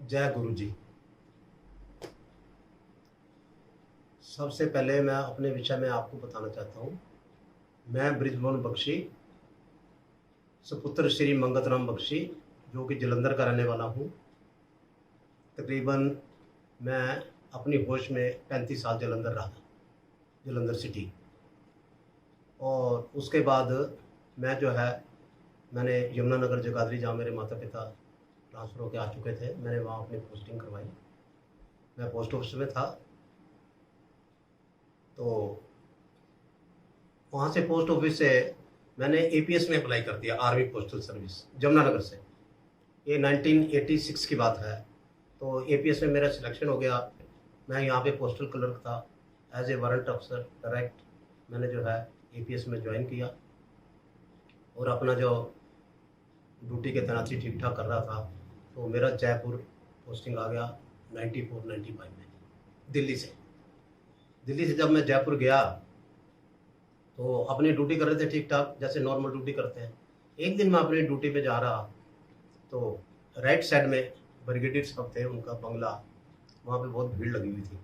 जय गुरु जी। सबसे पहले मैं अपने विषय में आपको बताना चाहता हूँ। मैं बृजमोहन बख्शी, सुपुत्र श्री मंगत राम बख्शी, जो कि जलंधर का रहने वाला हूँ। तकरीबन मैं अपनी होश में 35 साल जलंधर रहा, जलंधर सिटी। और उसके बाद मैं जो है, मैंने यमुनानगर जगाधरी, जहाँ मेरे माता पिता ट्रांसफ़र होकर आ चुके थे, मैंने वहाँ अपनी पोस्टिंग करवाई। मैं पोस्ट ऑफिस में था, तो वहाँ से पोस्ट ऑफिस से मैंने एपीएस में अप्लाई कर दिया, आर्मी पोस्टल सर्विस, जमुनानगर से। ये 1986 की बात है। तो एपीएस में मेरा सिलेक्शन हो गया। मैं यहाँ पे पोस्टल क्लर्क था, एज ए वारंट अफसर डायरेक्ट। मैंने जो है एपीएस में ज्वाइन किया और अपना जो ड्यूटी के तैनाती ठीक ठाक कर रहा था। तो मेरा जयपुर पोस्टिंग आ गया 94-95 में, दिल्ली से जब मैं जयपुर गया तो अपनी ड्यूटी कर रहे थे ठीक ठाक, जैसे नॉर्मल ड्यूटी करते हैं। एक दिन मैं अपनी ड्यूटी पे जा रहा, तो राइट साइड में ब्रिगेडियर साहब थे, उनका बंगला, वहाँ पे बहुत भीड़ लगी हुई थी।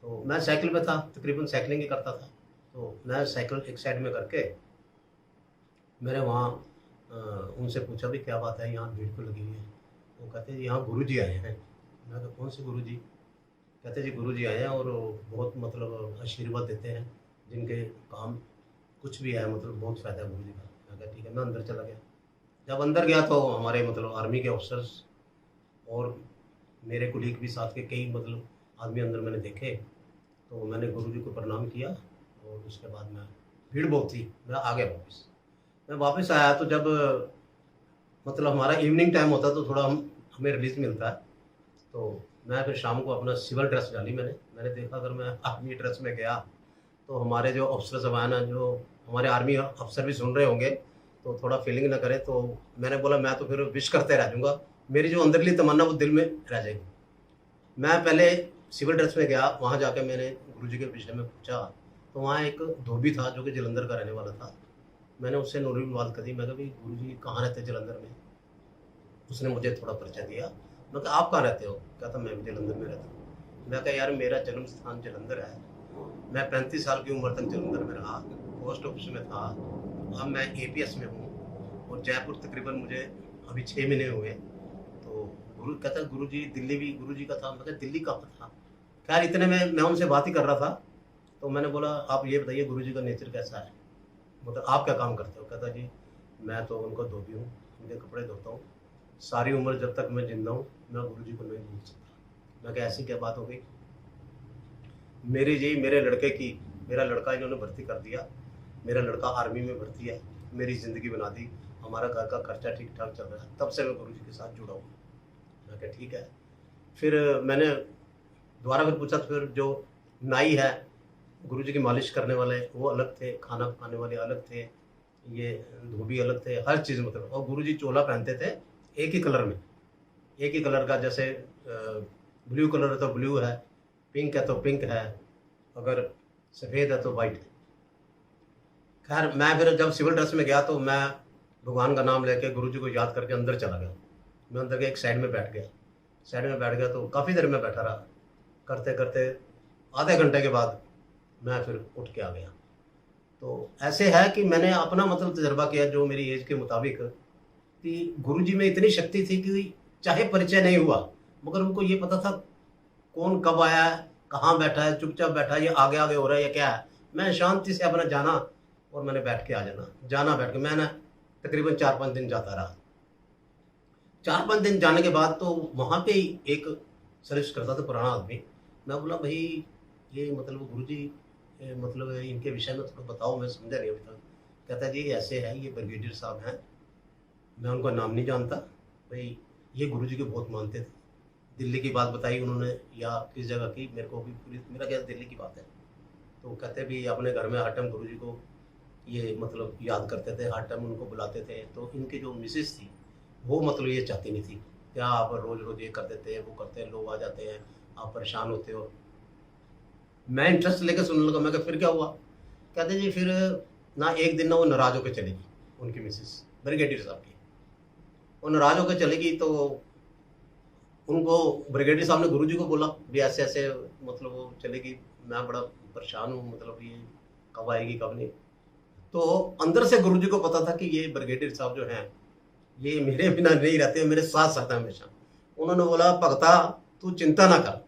तो मैं साइकिल पे था, तकरीबन साइकिलिंग ही करता था। तो मैं साइकिल एक साइड में करके मैंने वहाँ उनसे पूछा भी क्या बात है, यहाँ भीड़ क्यों लगी हुई है। वो कहते हैं यहाँ गुरुजी आए हैं। मैं कहा कौन से गुरुजी? कहते जी गुरुजी आए हैं और बहुत मतलब आशीर्वाद देते हैं, जिनके काम कुछ भी है मतलब बहुत फ़ायदा है गुरुजी का। मैं कहा ठीक है। मैं अंदर चला गया। जब अंदर गया तो हमारे मतलब आर्मी के ऑफिसर्स और मेरे कुलीग भी साथ के कई मतलब आदमी अंदर मैंने देखे। तो मैंने गुरुजी को प्रणाम किया और उसके बाद मैं, भीड़ बहुत थी, मैं आ गया वापस। मैं वापस आया तो जब मतलब हमारा इवनिंग टाइम होता तो थोड़ा हमें रिलीज मिलता है। तो मैं फिर शाम को अपना सिविल ड्रेस डाली। मैंने देखा अगर मैं आर्मी ड्रेस में गया तो हमारे जो अफसर साहब हैं, जो हमारे आर्मी अफसर भी सुन रहे होंगे, तो थोड़ा फीलिंग ना करें। तो मैंने बोला मैं तो फिर विश करते रह जाऊँगा, मेरी जो अंदरली तमन्ना वो दिल में रह जाएगी। मैं पहले सिविल ड्रेस में गया, वहाँ जाकर मैंने गुरुजी के विषय में पूछा। तो वहाँ एक धोबी था जो कि जलंधर का रहने वाला था। मैंने उससे नॉर्मल बात करी। मैं कहा भाई गुरुजी कहाँ रहते जलंधर में? उसने मुझे थोड़ा परिचय दिया। मैं कहा आप कहाँ रहते हो? कहता मैं भी जलंधर में रहता हूँ। मैं कहा यार मेरा जन्म स्थान जलंधर है, मैं 35 साल की उम्र तक जलंधर में रहा, पोस्ट ऑफिस में था, अब मैं एपीएस में हूँ और जयपुर तकरीबन मुझे अभी 6 महीने हुए। तो गुरु कहता गुरुजी दिल्ली भी गुरुजी का था। मैं कहा दिल्ली कहाँ था? खैर इतने में मैं उनसे बात ही कर रहा था। तो मैंने बोला आप ये बताइए गुरुजी का नेचर कैसा है, मतलब आप क्या काम करते हो? कहता जी मैं तो उनको धोबी हूँ, उनके कपड़े धोता हूँ, सारी उम्र जब तक मैं जिंदा हूँ मैं गुरुजी को नहीं भूल सकता। मैं कहा ऐसी क्या बात हो गई? मेरा लड़का इन्होंने भर्ती कर दिया, मेरा लड़का आर्मी में भर्ती है, मेरी ज़िंदगी बना दी, हमारा घर का खर्चा ठीक ठाक चल रहा है, तब से मैं गुरुजी के साथ जुड़ा हूँ। मैं कहा ठीक है। फिर मैंने दोबारा फिर पूछा, तो फिर जो नाई है, गुरुजी की मालिश करने वाले वो अलग थे, खाना पकाने वाले अलग थे, ये धोबी अलग थे, हर चीज़ मतलब। और गुरुजी चोला पहनते थे एक ही कलर में, एक ही कलर का, जैसे ब्लू कलर है तो ब्लू है, पिंक है तो पिंक है, अगर सफ़ेद है तो वाइट है। खैर मैं फिर जब सिविल ड्रेस में गया तो मैं भगवान का नाम लेके गुरुजी को याद करके अंदर चला गया। मैं अंदर के एक साइड में बैठ गया। तो काफ़ी देर में बैठा रहा, करते करते आधे घंटे के बाद मैं फिर उठ के आ गया। तो ऐसे है कि मैंने अपना मतलब तजर्बा किया जो मेरी एज के मुताबिक, कि गुरुजी में इतनी शक्ति थी कि चाहे परिचय नहीं हुआ मगर उनको ये पता था कौन कब आया है, कहाँ बैठा है, चुपचाप बैठा है, ये आगे आगे हो रहा है या क्या है। मैं शांति से अपना जाना और मैंने बैठ के आ जाना बैठ के। मैं तकरीबन 4-5 दिन जाता रहा। 4-5 दिन जाने के बाद तो वहाँ पे ही एक सर्विस करता था पुराना आदमी। मैं बोला भाई ये मतलब गुरुजी मतलब इनके विषय में थोड़ा बताओ, मैं समझा नहीं अभी तक। कहता जी ऐसे है, ये ब्रिगेडियर साहब हैं, मैं उनका नाम नहीं जानता भाई, ये गुरुजी को बहुत मानते थे। दिल्ली की बात बताई उन्होंने या किस जगह की, मेरे को भी पूरी, मेरा क्या दिल्ली की बात है। तो कहते भी अपने घर में हर टाइम गुरुजी को ये मतलब याद करते थे, हर टाइम उनको बुलाते थे। तो इनकी जो मिसेस थी वो मतलब ये चाहती नहीं थी क्या आप रोज़ रोज़ ये कर देते हैं, वो करते हैं, लोग आ जाते हैं, आप परेशान होते हो। मैं इंटरेस्ट लेकर सुनने लगा। मैं कहा फिर क्या हुआ? कहते जी फिर ना एक दिन ना वो नाराज़ होकर चलेगी, उनकी मिसेस ब्रिगेडियर साहब की, वो नाराज़ होकर चलेगी। तो उनको ब्रिगेडियर साहब ने गुरुजी को बोला भी ऐसे ऐसे मतलब वो चलेगी, मैं बड़ा परेशान हूँ, मतलब ये कब आएगी कब नहीं। तो अंदर से गुरुजी को पता था कि ये ब्रिगेडियर साहब जो हैं ये मेरे बिना नहीं रहते, मेरे साथ साथ हैं हमेशा। उन्होंने बोला भगता तू चिंता ना कर,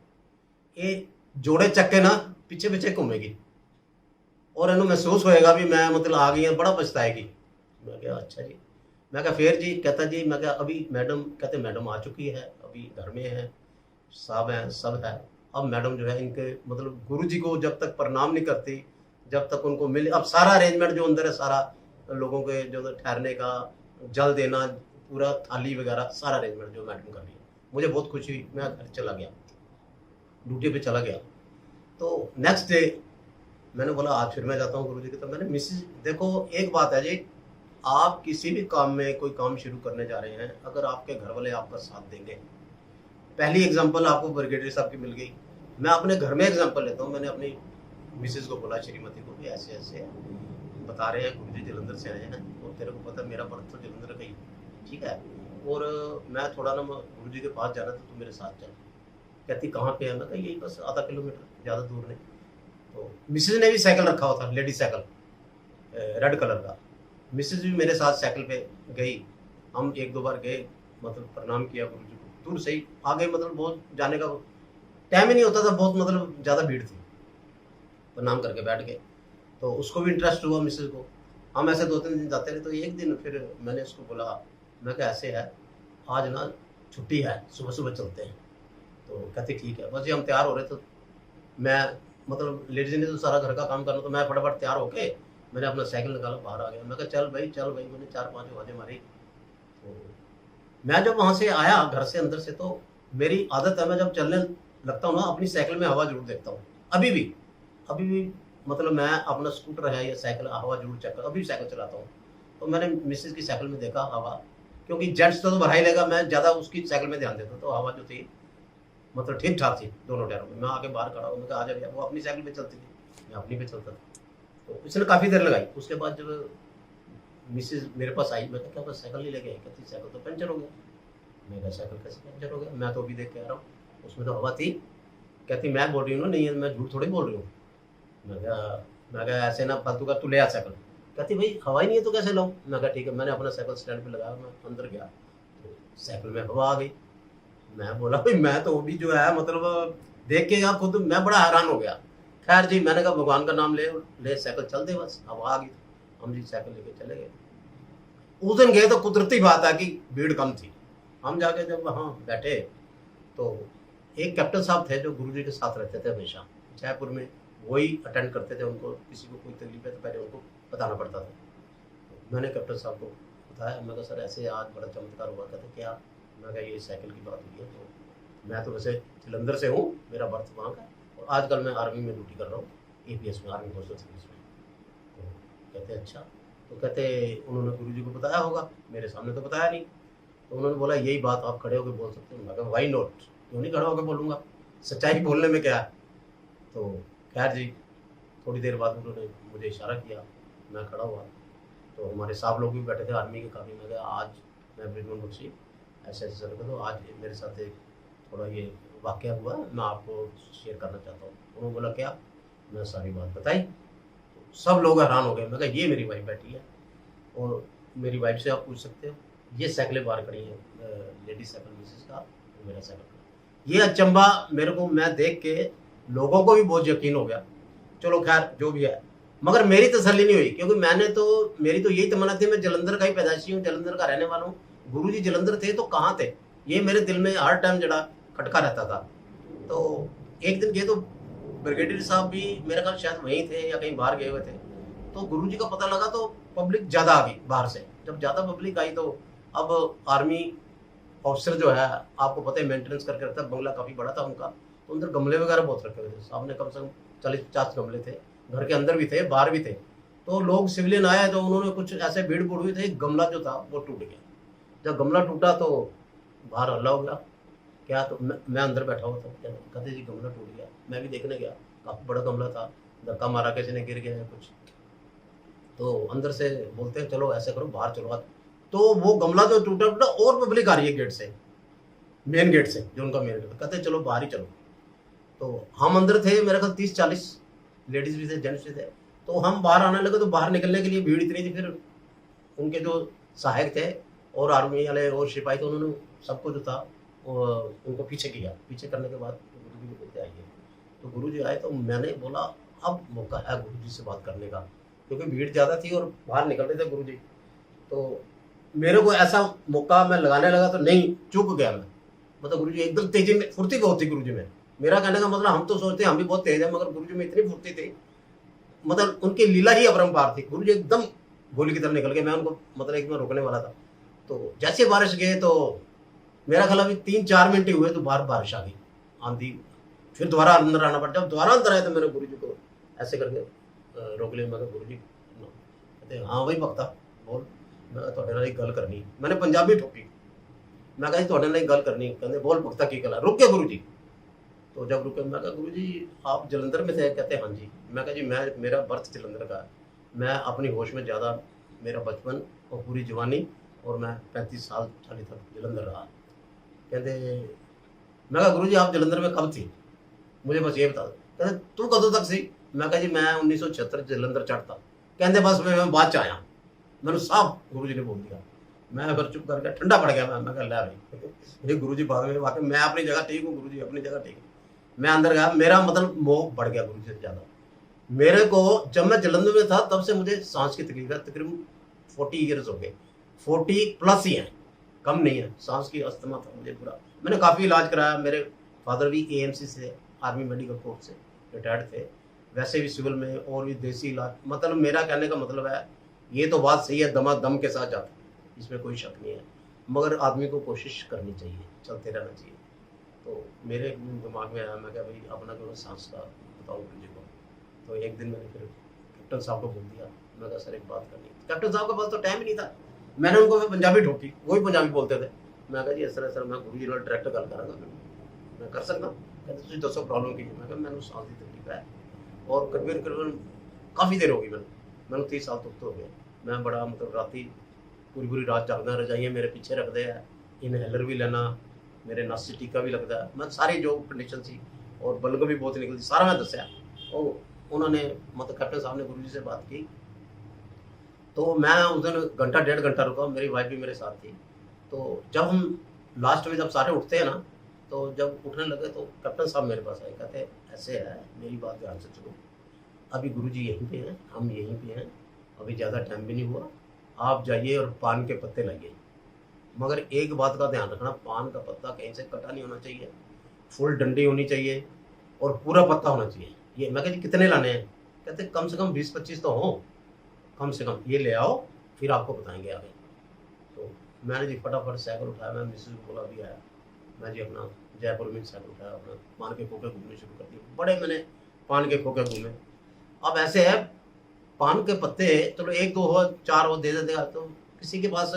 ये जोड़े चक्के ना पीछे पीछे घूमेगी और इन्हें महसूस होएगा भी मैं मतलब आ गई, बड़ा पछताएगी। मैं कहा अच्छा जी। मैं कहा फिर जी? कहता जी मैं कहा अभी मैडम, कहते मैडम आ चुकी है, अभी घर में है, साहब हैं, सब है। अब मैडम जो है इनके मतलब गुरुजी को जब तक प्रणाम नहीं करती, जब तक उनको मिले, अब सारा अरेंजमेंट जो अंदर है, सारा लोगों के जो ठहरने का, जल देना, पूरा थाली वगैरह सारा अरेंजमेंट जो मैडम कर रही है। मुझे बहुत खुशी हुई, मैं घर चला गया, ड्यूटी पे चला गया। तो नेक्स्ट डे मैंने बोला आज फिर मैं जाता हूँ गुरुजी के। तो मैंने मिसिज, देखो एक बात है जी, आप किसी भी काम में कोई काम शुरू करने जा रहे हैं, अगर आपके घर वाले आपका साथ देंगे, पहली एग्जांपल आपको ब्रिगेडियर साहब की मिल गई। मैं अपने घर में एग्जांपल लेता हूँ। मैंने अपनी मिसेज को बोला, श्रीमती को, भी ऐसे ऐसे बता रहे हैं गुरुजी जलंधर से आए हैं और तेरे को पता मेरा बर्थ तो जलंधर का ही, ठीक है, और मैं थोड़ा ना गुरुजी के पास जाना, तो तू मेरे साथ चल। कहती कहाँ पे है? मैं कहा यही बस आधा किलोमीटर, ज़्यादा दूर नहीं। तो मिसेज ने भी साइकिल रखा हुआ था, लेडी साइकिल रेड कलर का। मिसेज भी मेरे साथ साइकिल पे गई। हम एक दो बार गए, मतलब प्रणाम किया गुरुजी को, दूर से ही आ गए, मतलब बहुत जाने का टाइम ही नहीं होता था, बहुत मतलब ज़्यादा भीड़ थी। प्रणाम करके बैठ गए, तो उसको भी इंटरेस्ट हुआ मिसेज को। हम ऐसे 2-3 दिन जाते रहे। तो एक दिन फिर मैंने उसको बोला, मैं क्या ऐसे है, आज ना छुट्टी है, सुबह सुबह चलते हैं। तो कहती ठीक है। बस ये हम तैयार हो रहे, तो मैं मतलब लेडीज ने तो सारा घर का काम करना, तो मैं फटाफट तैयार होके मैंने अपना साइकिल निकाला, बाहर आ गया। मैं कहा चल भाई चल भाई, मैंने 4-5 आवाज़ें मारी। तो मैं जब वहाँ से आया घर से अंदर से, तो मेरी आदत है, मैं जब चलने लगता हूँ ना, अपनी साइकिल में हवा जरूर देखता हूँ। अभी भी मतलब मैं अपना स्कूटर है या साइकिल, हवा जरूर चेक कर, अभी साइकिल चलाता हूँ। तो मैंने मिसेज की साइकिल में देखा हवा, क्योंकि जेंट्स तो भरा ही लेगा, मैं ज़्यादा उसकी साइकिल में ध्यान देता। तो हवा जो थी मतलब ठीक ठाक थी दोनों टायरों में। मैं आके बाहर खड़ा हूँ, मैं कहा आ जा भैया। वो अपनी साइकिल पे चलती थी, मैं अपनी पे चलता था। तो इसने काफ़ी देर लगाई। उसके बाद जब मिसेज मेरे पास आई, मैं क्या बस साइकिल नहीं लेके आई? कहती साइकिल तो पंचर हो गया। मैं कहा साइकिल कैसे पंचर हो गया? मैं तो अभी देख के आ रहा हूँ, उसमें तो हवा थी। कहती मैं बोल रही हूँ ना, नहीं है, मैं झूठ थोड़ी बोल रही हूँ। मैं कहा ऐसे ना फालतू का, तू ले आ साइकिल। कहती भाई हवा ही नहीं है तो कैसे लाऊं? मैं कहा ठीक है। मैंने अपना साइकिल स्टैंड पे लगाया, मैं अंदर गया, तो साइकिल में हवा आ गई। मैं बोला भाई मैं तो अभी जो है मतलब देख के आप खुद, मैं बड़ा हैरान हो गया। खैर जी, मैंने कहा भगवान का नाम ले ले, साइकिल चल दे, बस हवा आ गई। हम जी साइकिल लेके चले गए। उस दिन गए तो कुदरती बात है कि भीड़ कम थी। हम जाके जब वहाँ बैठे, तो एक कैप्टन साहब थे जो गुरुजी के साथ रहते थे हमेशा जयपुर में, वही अटेंड करते थे। उनको किसी को कोई तकलीफ है तो पहले उनको बताना पड़ता था। तो मैंने कैप्टन साहब को बताया, मैं कहा सर ऐसे आज बड़ा चमत्कार हुआ। कहते क्या? मैं कहा ये साइकिल की बात हुई है। तो मैं तो वैसे जलंधर से हूँ, मेरा बर्थ वहाँ का, और आजकल मैं आर्मी में ड्यूटी कर रहा हूँ, APS में, आर्मी पोस्टल सर्विस में। तो कहते अच्छा। तो कहते उन्होंने गुरुजी को बताया होगा, मेरे सामने तो बताया नहीं। तो उन्होंने बोला यही बात आप खड़े होकर बोल सकते हो। मैं कहा वाई नॉट, क्यों नहीं खड़ा होकर बोलूँगा, सच्चाई बोलने में क्या है। तो खैर जी, थोड़ी देर बाद उन्होंने मुझे इशारा किया, मैं खड़ा हुआ। तो हमारे साहब लोग भी बैठे थे आर्मी के काफ़ी। मैं कहा आज मैं ब्रिजमन बख्शी ऐसे ऐसे सर, तो आज मेरे साथ एक थोड़ा ये वाक़या हुआ, मैं आपको शेयर करना चाहता हूँ। उन्होंने बोला क्या? मैं सारी बात बताई। तो सब लोग हैरान हो गए। मैं कहा ये मेरी वाइफ बैठी है, और मेरी वाइफ से आप पूछ सकते हो, ये साइकिलें बाहर खड़ी हैं, लेडीज साइकिल मिसेस का, मेरा साइकिल। ये अचंबा मेरे को, मैं देख के लोगों को भी बहुत यकीन हो गया। चलो खैर जो भी है, मगर मेरी तसल्ली नहीं हुई, क्योंकि मैंने तो, मेरी तो यही तमन्ना थी, मैं जलंधर का ही पैदाइशी हूँ, जलंधर का रहने वाला हूँ। गुरुजी जलंधर थे तो कहाँ थे, ये मेरे दिल में हर टाइम जड़ा खटका रहता था। तो एक दिन गए तो ब्रिगेडियर साहब भी मेरे ख्याल शायद वहीं थे या कहीं बाहर गए हुए थे। तो गुरुजी का पता लगा तो पब्लिक ज़्यादा आ गई बाहर से। जब ज़्यादा पब्लिक आई तो अब आर्मी ऑफिसर जो है, आपको पता है मेंटेनेंस करके रखता है, बंगला काफ़ी बड़ा था उनका, तो अंदर गमले वगैरह बहुत रखे हुए थे। सामने कम से कम 40-50 गमले थे, घर के अंदर भी थे, बाहर भी थे। तो लोग सिविलियन आए तो उन्होंने कुछ ऐसे भीड़ भूड़ हुई थे, गमला जो था वो टूट गया। जब गमला टूटा तो बाहर हल्ला हो गया। क्या? तो मैं अंदर बैठा हुआ था। कहते जी गमला टूट गया। मैं भी देखने गया, काफ़ी बड़ा गमला था, धक्का मारा किसी ने, गिर गया है कुछ। तो अंदर से बोलते हैं चलो ऐसे करो बाहर चलो। तो वो गमला जो टूटा टूटा, और पब्लिक आ रही है गेट से। मेन गेट से, जो उनका मेन गेट, कहते चलो बाहर ही चलो। तो हम अंदर थे, मेरे ख्याल 30-40 लेडीज भी थे, जेंट्स भी थे। तो हम बाहर आने लगे, तो बाहर निकलने के लिए भीड़ इतनी थी, फिर उनके जो सहायक थे और आर्मी वाले और सिपाही थे, उन्होंने सबको जो था वो उनको पीछे किया। पीछे करने के बाद गुरु जी को बोलते आइए। तो गुरु जी आए, तो मैंने बोला अब मौका है गुरु जी से बात करने का, क्योंकि भीड़ ज़्यादा थी और बाहर निकल रहे थे गुरु जी। तो मेरे को ऐसा मौका मैं लगाने लगा, तो नहीं, चूक गया मैं। मतलब गुरु जी एकदम तेजी में, फुर्ती बहुत थी गुरु जी में। मेरा कहने का मतलब, हम तो सोचते हम भी बहुत तेज है, मगर गुरु जी में इतनी फुर्ती थी, मतलब उनकी लीला ही अपरंपार थी। गुरु जी एकदम गोली की तरह निकल गए। मैं उनको मतलब एक में रोकने वाला था, तो जैसे बारिश गए, तो मेरा ख्याल अभी 3-4 मिनट ही हुए, तो बाहर बारिश आ गई, आंधी। फिर दोबारा अंदर आना पड़ा। जब दोबारा अंदर आए, तो मैंने गुरु जी को ऐसे करके रोक लिया। मैं गुरु जी, कहते हाँ वही भक्ता बोल। मैं थोड़े नाल एक गल करनी। मैंने पंजाबी ठोकी। मैं कहा जी थोड़े नाल एक गल करनी। कहते बोल भक्ता की गल है। रुक गए गुरु जी। तो जब रुके, मैं कहा गुरु जी आप जलंधर में थे? कहते हाँ जी। मैं कहा जी मेरा बर्थ जलंधर का है, मैं अपनी होश में ज़्यादा, मेरा बचपन और पूरी जवानी, और मैं 35 साल 40 तक जलंधर रहा। कहते, मैं कहा गुरु जी आप जलंधर में कब थी, मुझे बस ये बता दो। कहते तू कदों तक सी? मैं कहा जी मैं 1976 जलंधर चढ़ता। कहते बस मैं बाद च आया। मैंने साफ गुरु जी ने बोल दिया। मैं फिर चुप करके ठंडा पड़ गया। मैं कहा लै भाई, ये गुरु जी बाद में वाकई मैं अपनी जगह ठीक हूँ, गुरु जी अपनी जगह ठीक है। मैं अंदर गया, मेरा मतलब मोह बढ़ गया गुरु जी से ज़्यादा। मेरे को जब मैं जलंधर में था, तब से मुझे सांस की तकलीफ है। तकरीबन 40 ईयर्स हो गए, 40+ ही हैं, कम नहीं है। सांस की अस्थमा था मुझे पूरा। मैंने काफ़ी इलाज कराया। मेरे फादर भी AMC से, आर्मी मेडिकल कोर्स से रिटायर्ड थे। वैसे भी सिविल में, और भी देसी इलाज। मतलब मेरा कहने का मतलब है, ये तो बात सही है, दमादम के साथ जाता है, इसमें कोई शक नहीं है, मगर आदमी को कोशिश करनी चाहिए, चलते रहना चाहिए। तो मेरे दिमाग में आया, मैं क्या भाई अपना जो सांस का बताओ गुरु जी को। तो एक दिन मैंने फिर कैप्टन साहब को बोल दिया। मैं कहा सर एक बात करनी। कैप्टन साहब के पास तो टाइम ही नहीं था। मैंने उनको फिर पंजाबी ठोकी, वही पंजाबी बोलते थे। मैं कहा जी इस तरह सर मैं गुरु जी नाल डायरेक्ट गल करांगा, मैं कर सकता। कहते तुसीं दसो प्रॉब्लम की है। मैं कहा मैंने सांस की तकलीफ है, और करीबन काफ़ी देर हो गई, मैंने 30 साल तक तो हो गए। मैं बड़ा मतलब राती पूरी रात जागदा, रजाइयाँ मेरे पीछे रखते हैं, इनहेलर भी लेना, मेरे नस च टीका भी लगता है। मैं सारी जो कंडीशन सी, और बलगम भी बहुत निकलती, सारा मैं दसिया। और उन्होंने मतलब कैप्टन साहब ने गुरु जी से बात की। तो मैं उस दिन घंटा 1.5 घंटा रुका, मेरी वाइफ भी मेरे साथ थी। तो जब हम लास्ट में जब सारे उठते हैं ना, तो जब उठने लगे, तो कैप्टन साहब मेरे पास आए। कहते ऐसे है, मेरी बात ध्यान से सुनो, अभी गुरु जी यहीं पे हैं, हम यहीं पे हैं, अभी ज़्यादा टाइम भी नहीं हुआ, आप जाइए और पान के पत्ते लाइए। मगर एक बात का ध्यान रखना, पान का पत्ता कहीं से कटा नहीं होना चाहिए, फुल डंडी होनी चाहिए, और पूरा पत्ता होना चाहिए। ये मैं कहा जी कितने लाने हैं? कहते कम से कम 20-25 तो हों, कम से कम ये ले आओ, फिर आपको बताएंगे आगे। तो मैंने जी फटाफट साइकिल उठाया, मैं मिसेज को बोला भी आया, मैं जी अपना जयपुर में साइकिल उठाया, अपना पान के खोखे घूमने शुरू कर दिए। बड़े मैंने पान के खोखे घूमे। अब ऐसे है, पान के पत्ते चलो 1-2 हो, 4 हो दे देगा। तो किसी के पास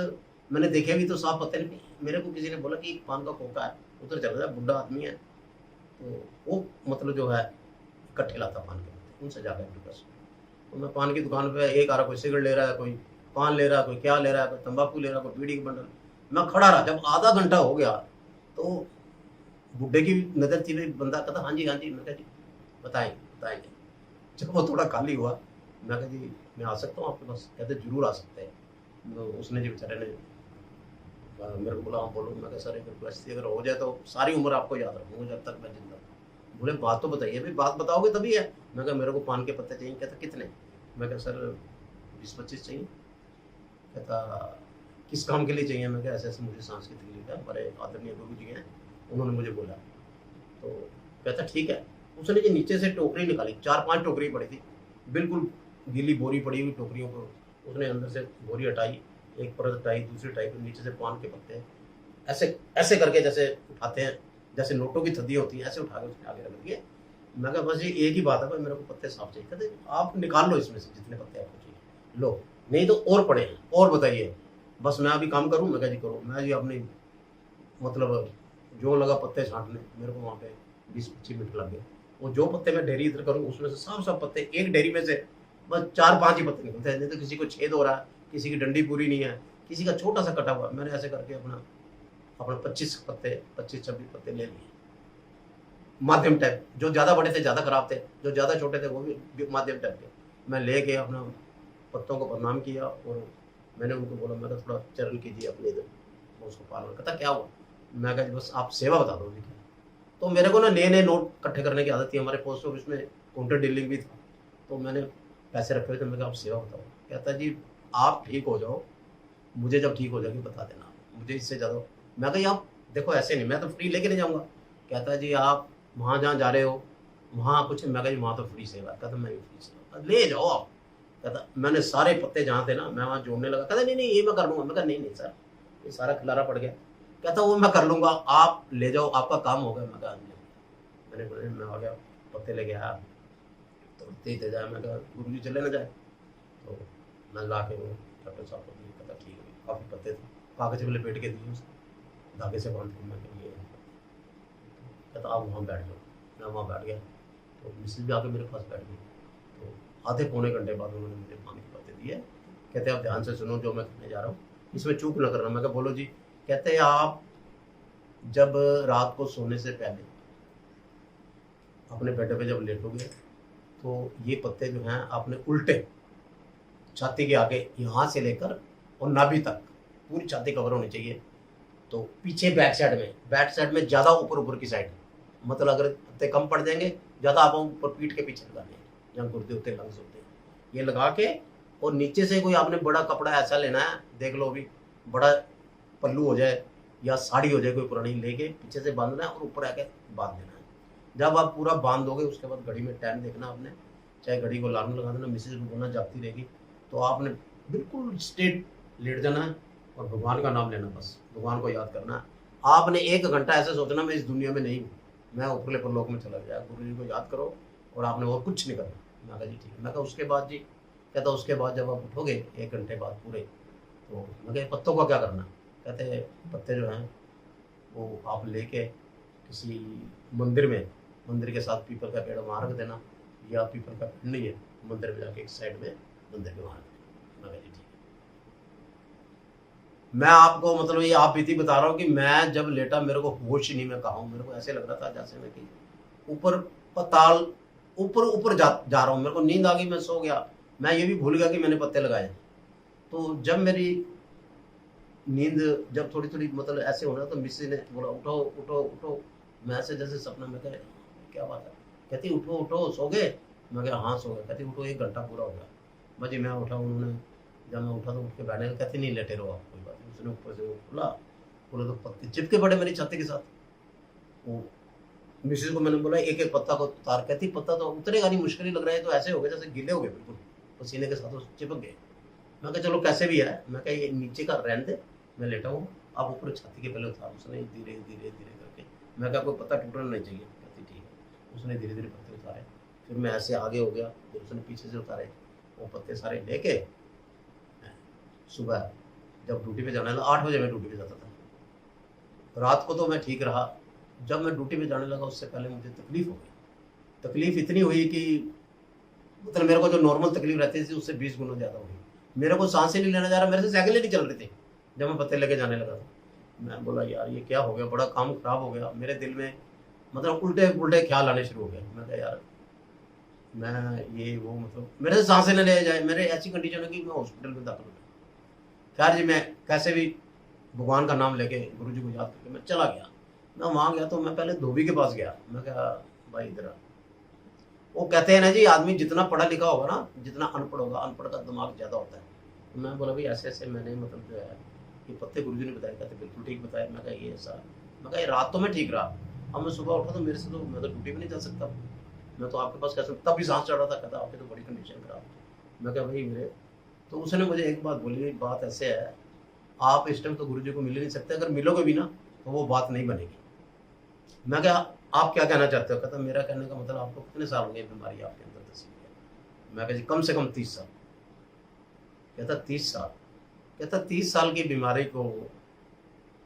मैंने देखे भी तो साफ पत्ते नहीं। मेरे को किसी ने बोला कि पान का खोखा है, उधर चल रहा है, बुढ़ा आदमी है, तो वो मतलब जो है इकट्ठे लाता पान के पत्ते, उनसे जाकर मेरे पास। तो मैं पान की दुकान पे, एक आ रहा, कोई सिगरेट ले रहा है, कोई पान ले रहा है, कोई क्या ले रहा है, कोई तंबाकू ले रहा है, कोई बीड़ी का बंडल। मैं खड़ा रहा। जब आधा घंटा हो गया, तो बुढ़े की नज़र थी, भाई बंदा कहता हाँ जी हाँ जी। मैं कहा जी बताएंगे। जब वो थोड़ा खाली हुआ, मैं कहा जी मैं आ सकता हूँ आपके पास? कहते जरूर आ सकते हैं। तो उसने जी बेचारे ने मेरे को बोला हाँ बोलो। मैं कहा सर एक रिक्वेस्ट थी, अगर हो जाए तो सारी उम्र आपको याद रखूँगा जब तक मैं जिंदा हूँ। बोले बात तो बताइए, भाई बात बताओगे तभी है। मैं कहा मेरे को पान के पत्ते चाहिए। कहता कितने? मैं कहा सर 20-25 चाहिए। कहता किस काम के लिए चाहिए? मैं कहा ऐसे ऐसे मुझे सांस की तकलीफ है, हमारे आदरणीय गुरु जी हैं, उन्होंने मुझे बोला। तो कहता ठीक है। उसने जी नीचे से टोकरी निकाली, 4-5 टोकरी पड़ी थी, बिल्कुल गीली बोरी पड़ी हुई टोकरियों को। उसने अंदर से बोरी हटाई, एक परत हटाई, दूसरी हटाई, फिर नीचे से पान के पत्ते ऐसे ऐसे करके जैसे उठाते हैं, जैसे नोटों की थद्दी होती है, ऐसे उठा के उसने आगे रख दिए। मैं कहा बस ये एक ही बात है भाई, मेरे को पत्ते साफ चाहिए। कहते आप निकाल लो इसमें से जितने पत्ते आपको चाहिए, लो, नहीं तो और पड़े हैं, और बताइए, बस मैं अभी काम करूँ? मैं कहा जी करो। मैं जी अपनी मतलब जो लगा पत्ते छांटने, मेरे को वहाँ पे 20-25 मिनट लग गए। वो जो पत्ते मैं डेरी इधर करूँ, उसमें से सब पत्ते, एक डेरी में से बस 4-5 ही पत्ते निकलते हैं। नहीं तो किसी को छेद हो रहा है, किसी की डंडी पूरी नहीं है, किसी का छोटा सा कटा हुआ। मैंने ऐसे करके अपना अपने 25-26 पत्ते ले लिए, माध्यम टाइप। जो ज़्यादा बड़े थे ज़्यादा खराब थे, जो ज़्यादा छोटे थे वो भी माध्यम टाइप के। मैं लेके अपना पत्तों को प्रणाम किया और मैंने उनको बोला, मैं थोड़ा चरण कीजिए अपने इधर। वो उसको पालन कहता क्या हुआ, मैं कहा बस आप सेवा बता दो मुझे। तो मेरे को ना नए नए नोट इकट्ठे करने की आदत थी, हमारे पोस्ट ऑफिस में काउंटर डीलिंग भी था, तो मैंने पैसे रखे हुए थे। मैं कहा आप सेवा बताओ। कहता जी आप ठीक हो जाओ, मुझे जब ठीक हो जाएगी बता देना, मुझे इससे ज़्यादा। मैं कहा आप देखो ऐसे नहीं, मैं तो फ्री लेके नहीं जाऊँगा। कहता जी आप वहाँ जहाँ जा रहे हो वहाँ कुछ, मैं कहा वहाँ तो फ्री सेवा। कहता मैं फ्री सेवा ले जाओ आप। कहता मैंने सारे पत्ते जहाँ थे ना मैं वहाँ जोड़ने लगा। कहता नहीं नहीं ये मैं कर लूँगा। मैं कहा नहीं नहीं सर ये सारा खिलारा पड़ गया। कहता वो मैं कर लूँगा, आप ले जाओ आपका काम हो गया। मैं कहा मैंने बोला मैं आ गया, पत्ते लेके आया, तो देते जाए। मैं कहा गुरु जी चले ना जाए, तो मैं ला के वो डॉक्टर साहब को दिए। कहता ठीक है, काफ़ी पत्ते थे, कागज में लपेट के दिए उसको, धागे से बांध के। मैं ये कहता आप वहाँ बैठ जाओ। मैं वहाँ बैठ गया, तो मिसेज भी आके मेरे पास बैठ गई। तो आधे पौने घंटे बाद उन्होंने मुझे पानी के पत्ते दिए। कहते आप ध्यान से सुनो जो मैं कहने जा रहा हूँ, इसमें चूक न करना। मैं कहा बोलो जी। कहते आप जब रात को सोने से पहले अपने बेड पे जब लेटोगे तो ये पत्ते जो हैं आपने उल्टे छाती के आगे यहाँ से लेकर और नाभि तक पूरी छाती कवर होनी चाहिए। तो पीछे बैक साइड में ज़्यादा ऊपर की साइड, मतलब अगर पत्ते कम पड़ जाएंगे ज़्यादा आप ऊपर पीठ के पीछे लगाने हैं जहाँ गुर्दे होते हैं, लंग्स होते हैं, ये लगा के। और नीचे से कोई आपने बड़ा कपड़ा ऐसा लेना है, देख लो अभी बड़ा पल्लू हो जाए या साड़ी हो जाए कोई पुरानी, लेके पीछे से बांधना है और ऊपर आके बांध देना है। जब आप पूरा बांध दोगे उसके बाद घड़ी में टाइम देखना आपने, चाहे घड़ी को अलार्म लगा देना, मिसेज को बोलना जागती रहेगी, तो आपने बिल्कुल स्ट्रेट लेट जाना है और भगवान का नाम लेना, बस भगवान को याद करना है। आपने 1 घंटा ऐसे सोचना मैं इस दुनिया में नहीं हूँ, मैं ऊपरले परलोक में चला गया। गुरु जी को याद करो और आपने और कुछ नहीं करना। मैं कहा जी ठीक है। मैं कहा उसके बाद जी, कहता उसके बाद जब आप उठोगे 1 घंटे बाद पूरे, तो मैं कहा पत्तों का क्या करना। कहते पत्ते जो हैं वो आप लेके किसी मंदिर के साथ पीपल का पेड़ वहाँ रख देना, या पीपल का पेड़ नहीं है मंदिर में जाके एक साइड में मंदिर के वहाँ रख देना। मैं कहा जी ठीक है। मैं आपको मतलब ये आप बीती बता रहा हूँ कि मैं जब लेटा मेरे को होश ही नहीं, मैं कहा हूँ, मेरे को ऐसे लग रहा था जैसे मैं कि ऊपर पाताल ऊपर जा रहा हूँ। मेरे को नींद आ गई, मैं सो गया, मैं ये भी भूल गया कि मैंने पत्ते लगाए। तो जब मेरी नींद जब थोड़ी थोड़ी मतलब ऐसे होना, तो मिस्सी ने बोला उठो उठो उठो। मैं ऐसे जैसे सपना में कहा क्या बात है। कहती उठो उठो सो गए। मैं कहा हाँ सो गया। कहती उठो 1 घंटा पूरा हो गया। भाजी मैं उठा, उन्होंने जब मैं उठा तो उठ के बैठने। कहती नहीं लेटे रहो आप, कोई बात नहीं। उसने ऊपर से वो खुला तो पत्ते चिपके पड़े मेरी छाती के साथ। वो मिसेज को मैंने बोला एक एक पत्ता को उतार। कहती पत्ता तो उतरेगा नहीं, मुश्किल ही लग रहा है। तो ऐसे हो गए जैसे गीले हो गए बिल्कुल पसीने के साथ, वो चिपक गए। मैं कहा चलो कैसे भी है, मैं कहा ये नीचे का रहने दे, मैं लेटा हूँ, आप ऊपर छाती के पहले उतार। उसने धीरे धीरे धीरे करके, मैं कहा कोई पत्ता टूटना नहीं चाहिए। कहती ठीक है। उसने धीरे धीरे पत्ते उतारे, फिर मैं ऐसे आगे हो गया, फिर उसने पीछे से उतारे। वो पत्ते सारे लेके सुबह जब ड्यूटी पे जाने लगा, 8 बजे मैं ड्यूटी पे जाता था। रात को तो मैं ठीक रहा, जब मैं ड्यूटी पे जाने लगा उससे पहले मुझे तकलीफ हो गई। तकलीफ इतनी हुई कि मतलब मेरे को जो नॉर्मल तकलीफ रहती थी उससे 20 गुना ज़्यादा हो गई। मेरे को सांसें नहीं लेना जा रहा, मेरे से साइकिलें नहीं चल रही थी जब मैं पत्ते लेके जाने लगा था। मैं बोला यार ये क्या हो गया, बड़ा काम खराब हो गया। मेरे दिल में मतलब उल्टे पुल्टे ख्याल आने शुरू हो गए। मैं कहा यार मैं ये वो मतलब मेरे से सांसें न ले जाए, मेरे ऐसी कंडीशन है कि मैं हॉस्पिटल में दाखिल हो गया। खैर जी मैं कैसे भी भगवान का नाम लेके गुरु जी को याद करके मैं चला गया। मैं वहाँ गया तो मैं पहले धोबी के पास गया। मैं कहा भाई इधर आ। वो कहते हैं ना जी आदमी जितना पढ़ा लिखा होगा ना, जितना अनपढ़ होगा, अनपढ़ का दिमाग ज़्यादा होता है। तो मैं बोला भाई ऐसे ऐसे मैंने मतलब जो है ये पत्ते गुरुजी ने बताया। कहते बिल्कुल ठीक बताया। मैं कहा ये ऐसा। मैं कहा ये रात तो मैं ठीक रहा, अब मैं सुबह उठा तो मेरे से तो मैं तो ड्यूटी भी नहीं जा सकता, मैं तो आपके पास कैसे, तब भी सांस चढ़ रहा था। कहता आपकी तो बड़ी कंडीशन खराब। मैं कहा भाई मेरे, तो उसने मुझे एक बात बोली, बात ऐसे है आप इस टाइम तो गुरुजी को मिल ही नहीं सकते, अगर मिलोगे भी ना तो वो बात नहीं बनेगी। मैं क्या आप क्या कहना चाहते हो। कहता मेरा कहने का मतलब आपको कितने साल हो गए बीमारी आपके अंदर दसी है। मैं कहा जी कम से कम 30 साल। कहता 30 साल। कहता 30 साल की बीमारी को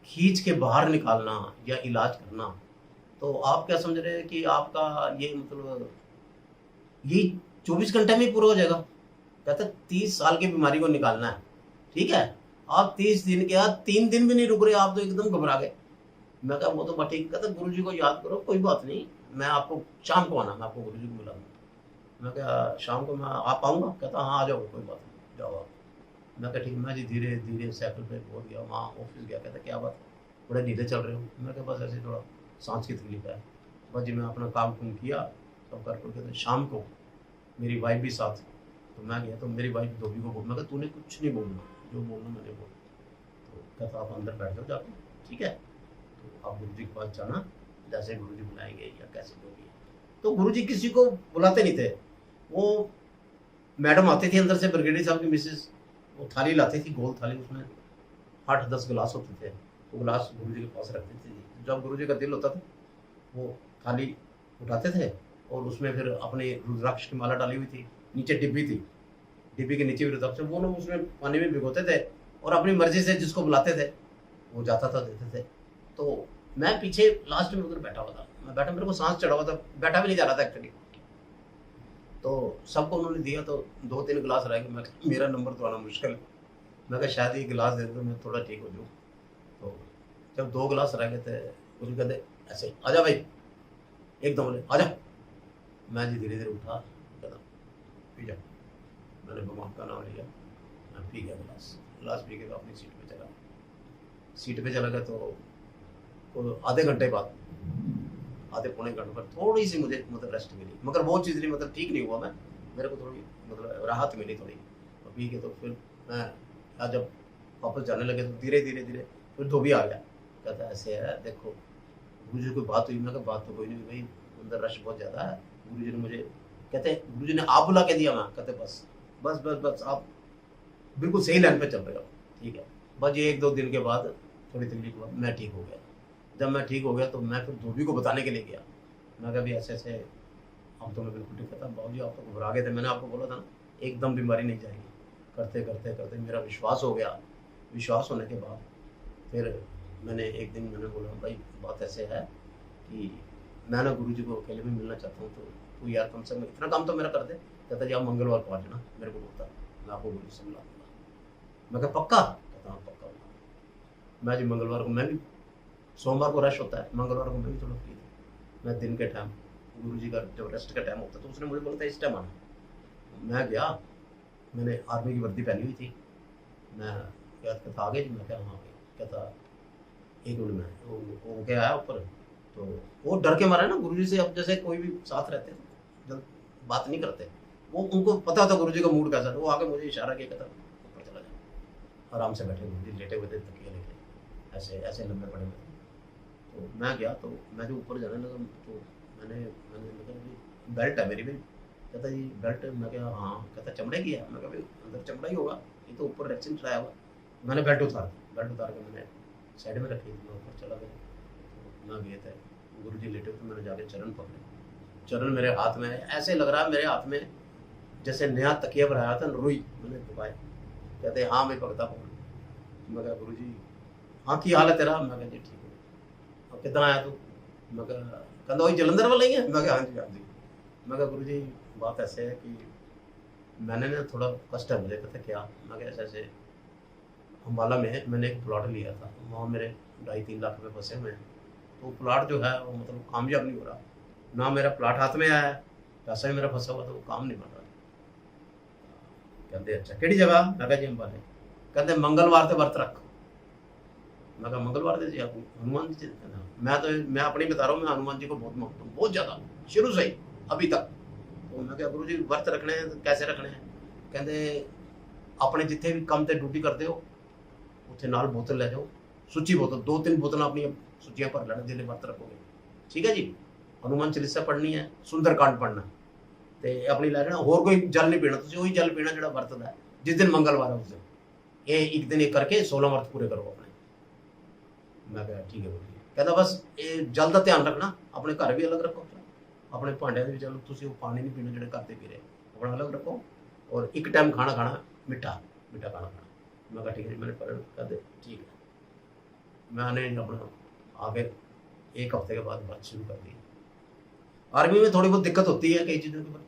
खींच के बाहर निकालना या इलाज करना, तो आप क्या समझ रहे हैं कि आपका ये मतलब ये 24 घंटे में ही पूरा हो जाएगा। कहता 30 साल की बीमारी को निकालना है, ठीक है। आप 30 दिन के बाद 3 दिन भी नहीं रुक रहे, आप तो एकदम घबरा गए। मैं कहा वो तो बात ठीक। कहता गुरु जी को याद करो, कोई बात नहीं, मैं आपको शाम को आना, मैं आपको गुरु जी को मिलाऊंगा। मैं कहा शाम को मैं आ पाऊंगा? कहता हाँ आ जाओ, कोई बात नहीं, जाओ आप। मैं कहा ठीक है। मैं जी धीरे धीरे साइकिल पे पहुंच गया, वहाँ ऑफिस गया। कहता क्या बात है, बड़े नींदे चल रहे हो? मैं कहा बस ऐसे थोड़ा सांस की तकलीफ है। बस जी मैं अपना काम कुम किया, सब कर करके, तो शाम को मेरी वाइफ भी साथ, तो मैं गया तो मेरी वाइफ धोबी को बोल, मैं कहा तूने कुछ नहीं बोलना, जो बोलना मैंने बोल। तो कहता आप अंदर बैठ जाओ जाके, ठीक है, तो आप गुरु जी के पास जाना, जैसे गुरु जी बुलाएंगे या कैसे जो भी है। तो गुरु जी किसी को बुलाते नहीं थे। वो मैडम आती थी अंदर से, ब्रिगेडियर साहब की मिसेज, वो थाली लाती थी, गोल थाली, उसमें 8-10 गिलास होते थे। वो गिलास गुरु जी के पास रखते थे। जब गुरु जी का दिल होता था वो थाली उठाते थे और उसमें फिर अपनी रुद्राक्ष की माला डाली हुई थी, नीचे डिब्बी थी, डिब्बी के नीचे भी रुद्राक्ष, वो लोग उसमें पानी में भिगोते थे और अपनी मर्जी से जिसको बुलाते थे वो जाता था, देते थे। तो मैं पीछे लास्ट में उधर बैठा हुआ था। मैं बैठा, मेरे को सांस चढ़ा हुआ था, बैठा भी नहीं जा रहा था एक्चुअली। तो सबको उन्होंने दिया, तो 2-3 गिलास रह गए। मैं मेरा नंबर तो आना मुश्किल है। मैं कहा शायद ये गिलास दे दो, मैं थोड़ा ठीक हो जाऊँ। तो जब 2 गिलास रह गए थे, गुरु कहते ऐसे आजा भाई, एकदम बोले आजा। मैं जी धीरे धीरे उठा, कहता पी जा। मैंने भगवान का नाम लिया, मैं पी गया गिलास पी के अपनी सीट पे चला। सीट पे चला गया तो आधे घंटे बाद, आधे पौने घंटे पर थोड़ी सी मुझे मतलब रेस्ट मिली, मगर वो चीज़ नहीं, मतलब ठीक नहीं हुआ मैं, मेरे को थोड़ी मतलब राहत मिली थोड़ी। तो पी के तो फिर मैं आज जब वापस जाने लगे तो धीरे धीरे धीरे फिर धोबी आ गया। कहता ऐसे है देखो, गुरु जी कोई बात हुई? मैं कहा बात तो कोई नहीं भाई, अंदर रश बहुत ज़्यादा है। गुरु जी ने मुझे, कहते गुरु जी ने आप बुला के दिया? मैं कहते बस बस बस बस आप बिल्कुल सही लाइन पे चल रहे हो, ठीक है। बस ये 1-2 दिन के बाद थोड़ी तकलीफ हुआ, मैं ठीक हो गया। जब मैं ठीक हो गया तो मैं फिर धोबी को बताने के लिए गया। मैं कहा भी ऐसे ऐसे अब तो मैं बिल्कुल ठीक था। बाबू जी आप तो घबरा गए थे, मैंने आपको बोला था ना एकदम बीमारी नहीं जाएगी। करते करते करते मेरा विश्वास हो गया। विश्वास होने के बाद फिर मैंने एक दिन मैंने बोला भाई बात ऐसे है कि मैं ना गुरु जी को अकेले में मिलना चाहता हूँ, तो तू यार कम से कम इतना काम तो मेरा कर दे। कहता जी आप मंगलवार को आ जाना, मेरे को बोलता मैं आपको गुरु से मिला दूंगा। मैं कहा पक्का? कहता हाँ पक्का। मैं जी मंगलवार को, मैं भी, सोमवार को रश होता है, मंगलवार को मैं भी थोड़ा फ्री था। मैं दिन के टाइम, गुरु जी का जब रेस्ट का टाइम होता तो उसने मुझे बोला था इस टाइम आना। मैं गया, मैंने आर्मी की वर्दी पहनी हुई थी। मैं क्या कहता आ गए जी? मैं क्या हाँ गए। कहता एक मिनट में वो क्या आया ऊपर, तो वो डर के मारा ना गुरु जी से। अब जैसे कोई भी साथ रहते हैं जब बात नहीं करते, वो उनको पता होता गुरु जी का मूड कैसा है। वो आके मुझे इशारा किया, कहता ऊपर चला जा। आराम से बैठे गुरु जी, लेटे हुए थे तकिए लेके, ऐसे ऐसे लंबे पड़े हुए थे। तो मैं गया, तो मैं जो ऊपर जाने लगा तो मैंने मतलब बेल्ट है मेरी भी। कहता जी बेल्ट? मैं क्या हाँ। कहता चमड़े की है? मैं कहा अंदर चमड़ा ही होगा, ये तो ऊपर रेक्सिन चढ़ाया हुआ। मैंने बेल्ट उतार के मैंने साइड में रखी, मैं ऊपर चला गया। तो मैं गए थे, गुरु जी लेटे, तो मैंने जाके चरण पकड़े। चरण मेरे हाथ में ऐसे लग रहा है, मेरे हाथ में जैसे नया तकिया बनाया था रुई, मैंने दबाए। कहते हाँ मैं भगता पकड़। मैं कहा गुरु जी हाँ की हाल है तेरा? मैं कहा जी ठीक है। अब कितना आया तू? मैं कहा कहता वही जलंधर वाला ही है? मैं कहा हाँ जी हाँ जी। मैं कहा गुरु जी बात ऐसे है कि मैंने ना थोड़ा कष्ट है मुझे। कहते क्या? मैं कहा ऐसे ऐसे अम्बाला में मैंने एक प्लॉट लिया था, वहाँ मेरे 2.5-3 लाख रुपए फंसे हुए हैं। तो प्लॉट जो है वो मतलब कामयाब नहीं हो रहा, ना मेरा प्लॉट हाथ में आया है, पैसा भी मेरा फंसा हुआ, तो वो काम नहीं बन रहा। कहते अच्छा केड़ी जगह? मैं कहा जी अम्बाले। कहते मंगलवार से व्रत रख। मैं कहा मंगलवार से जी आप हनुमान जी? मैं अपनी बता रहा हूँ, मैं हनुमान जी को बहुत मानता हूँ, बहुत ज़्यादा, शुरू से ही अभी तक। तो मैं क्या गुरु जी व्रत रखने हैं तो कैसे रखने हैं? कहते अपने जितने भी काम से ड्यूटी करते हो उत्थे नाल बोतल ले जाओ, सुची बोतल, 2-3 बोतल अपनी सुचियां भर लेना जिले व्रत रखोगे, ठीक है जी। हनुमान चालीसा पढ़नी है, सुंदरकांड पढ़ना ते अपनी लै लेना, होर कोई जल नहीं पीना, तुसीं वही जल पीना जिहड़ा व्रत दा है। जिस दिन मंगलवार है उस दिन ये एक दिन एक करके 16 व्रत पूरे करो अपने। मैं कहा ठीक है गुरु जी। कहता बस ये जल का ध्यान रखना, अपने घर भी अलग रखो, अपने भांडे भी चलो तुसीं पानी नहीं पीना जिहड़े करते पी रहे, अपना अलग रखो, और एक टाइम खाना खाना मिठा मिठा खाना खाना। मैं कहा ठीक है जी। मैंने पढ़ कहते ठीक है। मैंने अपना आगे 1 हफ्ते के बाद बात शुरू कर दी। आर्मी में थोड़ी बहुत दिक्कत होती है कई चीज़ों के ऊपर,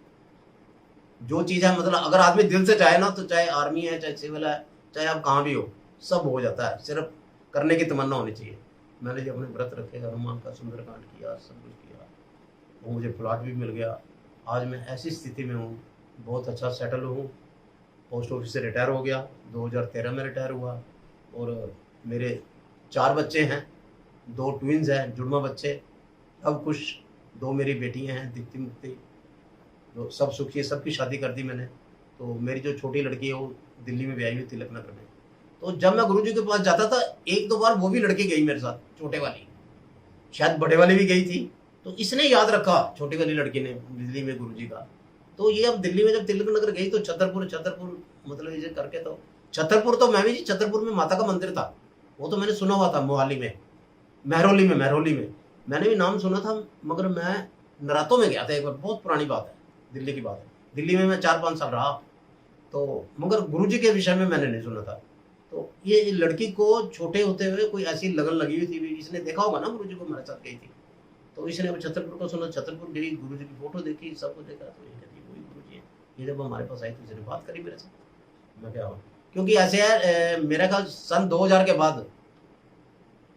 जो चीज़ है मतलब अगर आदमी दिल से चाहे ना, तो चाहे आर्मी है चाहे सिविल है चाहे आप कहाँ भी हो, सब हो जाता है, सिर्फ करने की तमन्ना होनी चाहिए। मैंने जो अपने व्रत रखे, हनुमान का सुंदरकांड किया, सब कुछ किया, वो मुझे प्लॉट भी मिल गया। आज मैं ऐसी स्थिति में हूँ, बहुत अच्छा सेटल हूँ, पोस्ट ऑफिस से रिटायर हो गया, 2013 में रिटायर हुआ। और मेरे 4 बच्चे हैं, 2 ट्विंस हैं, जुड़वा बच्चे, अब खुश। 2 मेरी बेटियां हैं, दीप्ति मुक्ति, तो सब सुखी है, सबकी शादी कर दी मैंने। तो मेरी जो छोटी लड़की है वो दिल्ली में ब्याही हुई, तिलक नगर में। तो जब मैं गुरुजी के पास जाता था, 1-2 बार वो भी लड़की गई मेरे साथ, छोटे वाली, शायद बड़े वाली भी गई थी। तो इसने याद रखा, छोटी वाली लड़की ने, दिल्ली में गुरुजी का। तो ये अब दिल्ली में जब तिलक नगर गई तो छतरपुर मतलब इसे करके, तो छतरपुर तो मैं भी जी, छतरपुर में माता का मंदिर था, वो तो मैंने सुना हुआ था। मोहाली में, महरौली में मैंने भी नाम सुना था, मगर मैं नरातों में गया था एक बार, बहुत पुरानी बात है, दिल्ली की बात है। दिल्ली में मैं 4-5 साल रहा, तो मगर गुरुजी के विषय में मैंने नहीं सुना था। तो ये लड़की को छोटे होते हुए कोई ऐसी लगन लगी हुई थी, इसने देखा होगा ना गुरुजी को, मेरे साथ गई थी। तो इसने अब छतरपुर को सुना, छतरपुर गई, गुरुजी की फोटो देखी, सब कुछ देखा, तो ये कहती वही गुरुजी है। ये जब हमारे पास आई तो इसने बात करी मेरे साथ, मैं क्या हुआ, क्योंकि ऐसे है, मेरा ख्याल सन 2000 के बाद,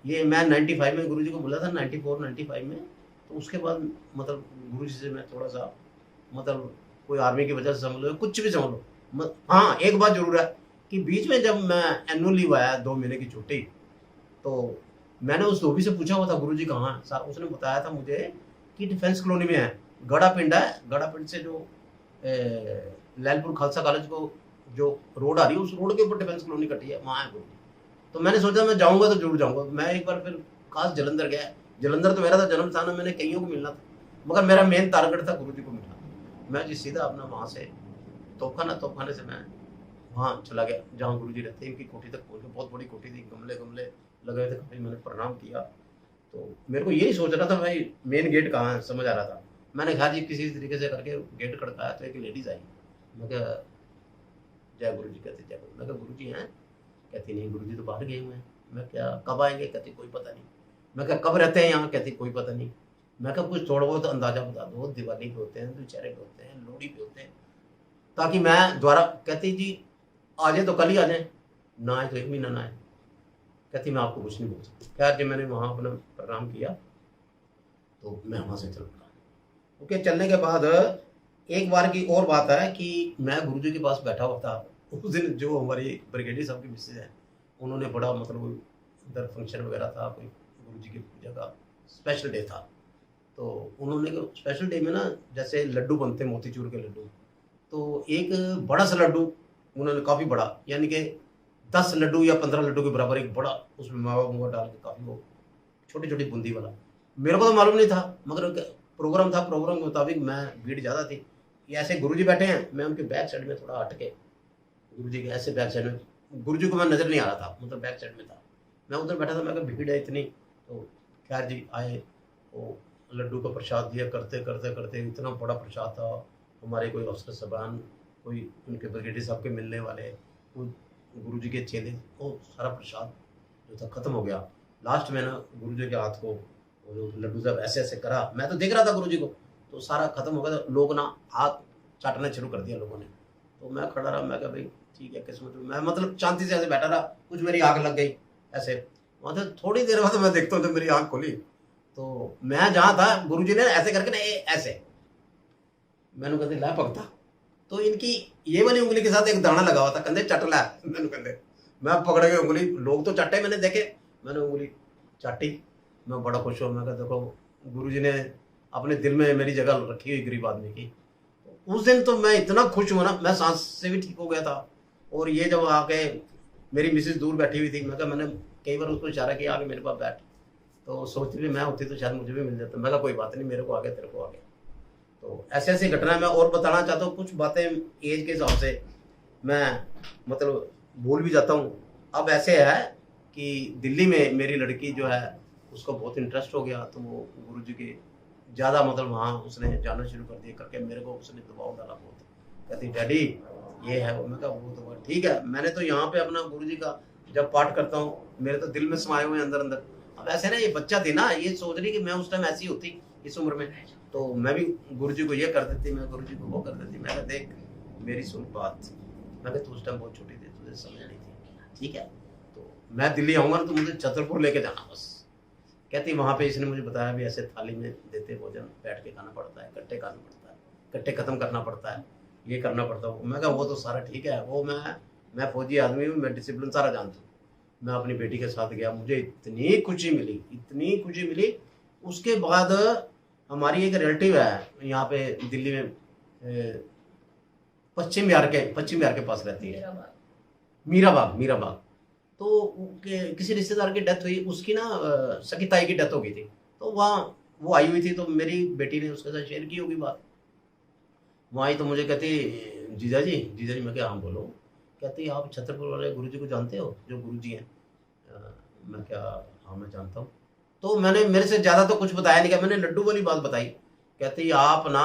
ये मैं 95 में गुरुजी को बोला था, 94-95 में। तो उसके बाद मतलब गुरुजी से मैं थोड़ा सा, मतलब कोई आर्मी की वजह से समझ लो, कुछ भी समझ लो। हाँ, एक बात जरूर है कि बीच में जब मैं एनुअल लीव आया, 2 महीने की छुट्टी, तो मैंने उस धोबी से पूछा हुआ था गुरुजी कहाँ है। उसने बताया था मुझे कि डिफेंस कॉलोनी में है, गड़ा पिंड है, गड़ा पिंड से जो लैलपुर खालसा कॉलेज को जो रोड आ रही है, उस रोड के ऊपर डिफेंस कॉलोनी कटी है, वहाँ है गुरुजी। तो मैंने सोचा मैं जाऊँगा तो जरूर जाऊँगा। मैं एक बार फिर खास जलंधर गया, जलंधर तो मेरा था जन्म स्थान, मैंने कईयों को मिलना था, मगर मेरा मेन टारगेट था गुरुजी को मिलना। मैं जी सीधा अपना वहाँ से तोपखाने से मैं वहाँ चला गया जहाँ गुरुजी रहते हैं, इनकी कोठी तक पहुँच गया। बहुत बड़ी कोठी थी, गमले लगे थे काफ़ी, मैंने प्रणाम किया। तो मेरे को यही सोच रहा था भाई मेन गेट कहाँ है, समझ आ रहा था। मैंने कहा जी किसी तरीके से करके गेट खड़काया, तो एक लेडीज आई, मैं क्या जय गुरु जी, कहते जय गुरु। मैं क्या गुरु जी हैं? कहती नहीं, गुरु जी तो बाहर गए हुए हैं। मैं क्या कब आएंगे? कहती कोई पता नहीं। मैं क्या कब रहते हैं यहाँ? कहती कोई पता नहीं। मैं क्या कुछ थोड़ा बहुत अंदाजा बता दो, दिवाली पे होते हैं, दुशहरे पे होते हैं, लोहड़ी पे होते हैं, ताकि मैं दोबारा। कहती जी आ जाए तो कल ही आ जाए, ना आए तो 1 महीना ना आए। कहती मैं आपको कुछ नहीं बोल सकती। खैर जी मैंने वहाँ अपना प्रणाम किया, तो मैं वहाँ से चल पड़ा। ओके, चलने के बाद एक बार की और बात है कि मैं गुरुजी के पास बैठा हुआ था। उस दिन जो हमारी ब्रिगेडियर साहब की मिसेज है, उन्होंने बड़ा मतलब इधर फंक्शन वगैरह था, कोई गुरुजी की पूजा का स्पेशल डे था। तो उन्होंने स्पेशल डे में ना, जैसे लड्डू बनते, मोतीचूर के लड्डू, तो एक बड़ा सा लड्डू उन्होंने, काफ़ी बड़ा, यानी कि 10 लड्डू या 15 लड्डू के बराबर एक बड़ा, उसमें मावा मुआ डाल के काफ़ी, वो छोटी छोटी बूंदी वाला। मेरे को तो मालूम नहीं था, मगर प्रोग्राम था, प्रोग्राम के मुताबिक मैं, भीड़ ज़्यादा थी, ये ऐसे गुरुजी बैठे हैं, मैं उनके बैक साइड में थोड़ा हट के, गुरुजी के ऐसे बैक साइड में, गुरुजी को मैं नज़र नहीं आ रहा था, मतलब बैक साइड में था, मैं उधर बैठा था। मैं कहा भीड़ है इतनी, तो खैर जी आए, वो लड्डू का प्रसाद दिया, करते करते करते इतना बड़ा प्रसाद था। हमारे कोई अफसर साहबान, कोई उनके ब्रिगेडियर साहब के मिलने वाले, कोई गुरुजी के चेले, वो सारा प्रसाद जो था ख़त्म हो गया। लास्ट में ना गुरुजी के हाथ को लड्डू साहब ऐसे ऐसे करा, मैं तो देख रहा था गुरुजी को, तो सारा खत्म हो गया। तो लोग ना हाथ चाटना शुरू कर दिया लोगों ने। तो मैं खड़ा रहा, मैं कहा भाई ठीक है, किस्मत में। मैं मतलब शांति से ऐसे बैठा रहा, कुछ मेरी आँख लग गई ऐसे। वहाँ से थोड़ी देर बाद मैं देखता हूँ जब मेरी आँख खोली, तो मैं जहाँ था गुरुजी ने ऐसे करके ना ऐसे, मैंने कहते ला पकता, तो इनकी ये वाली उंगली के साथ एक दाना लगा हुआ था, कंधे चट ला, मैंने कहते मैं पकड़ के उंगली, लोग तो चाटे मैंने देखे, मैंने उंगली चाटी। मैं बड़ा खुश हुआ, मैं कहा देखो गुरुजी ने अपने दिल में मेरी जगह रखी हुई गरीब आदमी की। उस दिन तो मैं इतना खुश हुआ ना, मैं सांस से भी ठीक हो गया था। और ये जब आके मेरी मिसेज दूर बैठी हुई थी, मैं कहा, मैंने कई बार उसको इशारा किया आगे मेरे पास बैठ, तो सोचती भी मैं होती तो शायद मुझे भी मिल जाता। मैं कहा कोई बात नहीं, मेरे को आ गया, तेरे को आ गया। तो ऐसे ऐसी घटना मैं और बताना चाहता हूँ। कुछ बातें एज के हिसाब से मैं मतलब भूल भी जाता हूँ। अब ऐसे है कि दिल्ली में मेरी लड़की जो है, उसको बहुत इंटरेस्ट हो गया, तो वो गुरुजी के ज़्यादा मतलब वहाँ उसने जाना शुरू कर दिया करके, मेरे को उसने दबाव डाला बहुत। कहती डैडी ये है वो। मैं कहा वो तो ठीक है, मैंने तो यहाँ पे अपना गुरुजी का जब पाठ करता हूँ, मेरे तो दिल में समाये हुए अंदर अंदर। अब ऐसे ना, ये बच्चा थी ना, ये सोच रही कि मैं उस टाइम ऐसी होती इस उम्र में, तो मैं भी गुरुजी को ये कर देती, मैं गुरुजी को वो कर देती। मैं कहा देख मेरी सुन बात, मैं कहा तू उस टाइम बहुत छोटी थी, तुझे समझ नहीं थी, ठीक है, तो मैं दिल्ली आऊँगा ना तो मुझे छतरपुर लेके जाना बस। कहती वहाँ पे इसने मुझे बताया भी ऐसे थाली में देते भोजन, बैठ के खाना पड़ता है, इकट्ठे खाना पड़ता है, इकट्ठे ख़त्म करना पड़ता है, ये करना पड़ता है। मैं कहा वो तो सारा ठीक है, वो मैं फौजी आदमी हूँ, मैं डिसिप्लिन सारा जानता हूँ। मैं अपनी बेटी के साथ गया, मुझे इतनी खुशी मिली, इतनी खुशी मिली। उसके बाद हमारी एक रिलेटिव है यहाँ पे दिल्ली में, पश्चिम बिहार के पास रहती है, मीराबाग। तो किसी रिश्तेदार की डेथ हुई, उसकी ना सगी ताई की डेथ हो गई थी, तो वहाँ वो आई हुई थी, तो मेरी बेटी ने उसके साथ शेयर की होगी बात। वहाँ आई तो मुझे कहती जीजा जी, मैं क्या, हाँ बोलो। कहती आप छतरपुर वाले गुरुजी को जानते हो, जो गुरुजी हैं? मैं क्या, हाँ मैं जानता हूँ। तो मैंने, मेरे से ज़्यादा तो कुछ बताया नहीं, क्या मैंने लड्डू वाली बात बताई। कहती आप ना,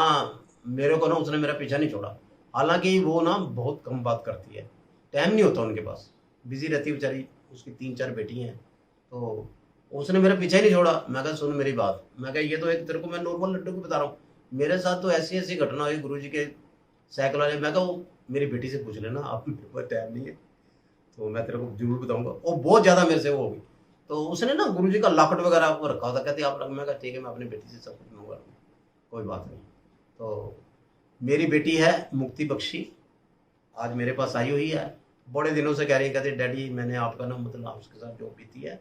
मेरे को ना उसने मेरा पीछा नहीं छोड़ा। हालांकि वो ना बहुत कम बात करती है, टाइम नहीं होता उनके पास, बिजी रहती है बेचारी, उसकी 3-4 बेटी हैं, तो उसने मेरा पीछा ही नहीं छोड़ा। मैं कहा सुन मेरी बात, मैं कहा ये तो एक तेरे को मैं नॉर्मल लड्डू को बता रहा हूँ, मेरे साथ तो ऐसी ऐसी घटना हुई गुरुजी के साइकिल वाले। मैं कहा वो मेरी बेटी से पूछ लेना, आप, मेरे पास टाइम नहीं है, तो मैं तेरे को जरूर बताऊंगा। और बहुत ज़्यादा मेरे से वो होगी। तो उसने ना गुरुजी का लॉकेट वगैरह वो रखा था, कहती आप रख। मैं कहा ठीक है, मैं अपनी बेटी से सब कुछ मंगवा लूँगा, कोई बात नहीं। तो मेरी बेटी है मुक्ति बख्शी, आज मेरे पास आई हुई है, बड़े दिनों से कह रही है, कहती डैडी मैंने आपका ना, मतलब आपके साथ जो बीती है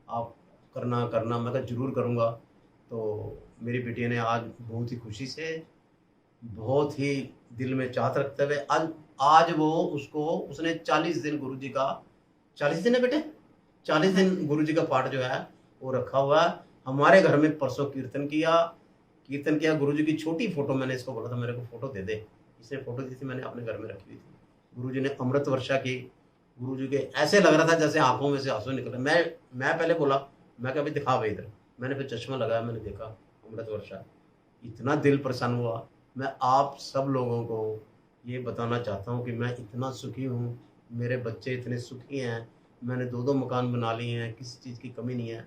आप करना। मैं कहा जरूर करूँगा। तो मेरी बेटी ने आज बहुत ही खुशी से, बहुत ही दिल में चाहत रखते हुए आज वो उसने 40 दिन गुरुजी का, 40 दिन है बेटे, 40 दिन गुरुजी का पाठ जो है वो रखा हुआ है। हमारे घर में परसों कीर्तन किया। गुरुजी की छोटी फोटो, मैंने इसको बोला था मेरे को फोटो दे दे, इसने फोटो दी थी, मैंने अपने घर में रखी हुई थी। गुरुजी ने अमृत वर्षा की, गुरुजी के ऐसे लग रहा था जैसे आंखों में से आंसू निकल रहे। मैं पहले बोला, मैं कहा दिखा भाई इधर। मैंने फिर चश्मा लगाया, मैंने देखा अमृत वर्षा, इतना दिल प्रसन्न हुआ। मैं आप सब लोगों को ये बताना चाहता हूँ कि मैं इतना सुखी हूँ, मेरे बच्चे इतने सुखी हैं, मैंने 2-2 मकान बना लिए हैं, किसी चीज़ की कमी नहीं है।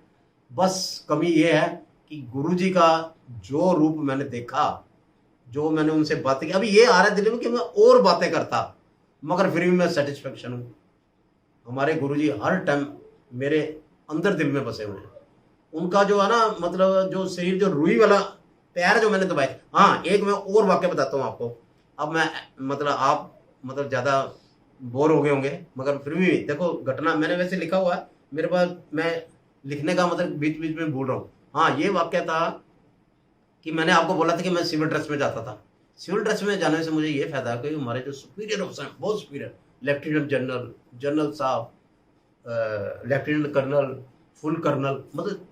बस कमी ये है कि गुरुजी का जो रूप मैंने देखा, जो मैंने उनसे बातें की, अभी ये आ रहा है दिल में कि मैं और बातें करता, मगर फिर भी मैं सेटिस्फेक्शन हूँ। हमारे गुरुजी हर टाइम मेरे अंदर दिल में बसे हुए हैं। उनका जो है ना, मतलब जो शरीर, जो रुई वाला पैर जो मैंने दबाए। हाँ, एक मैं और वाक्य बताता हूँ आपको। अब मैं, मतलब आप मतलब ज़्यादा बोर हो गए होंगे, मगर फिर भी देखो घटना मैंने वैसे लिखा हुआ है मेरे पास, मैं लिखने का मतलब बीच बीच में भूल रहा हूँ। हाँ, ये वाक्य था कि मैंने आपको बोला था कि मैं सिविल ड्रेस में जाता था। सिविल ड्रेस में जाने से मुझे ये फायदा है कि हमारे जो सुपीरियर ऑफिसर हैं, बहुत सुपीरियर, लेफ्टिनेंट जनरल, जनरल साहब, लेफ्टिनेंट कर्नल, फुल कर्नल, मतलब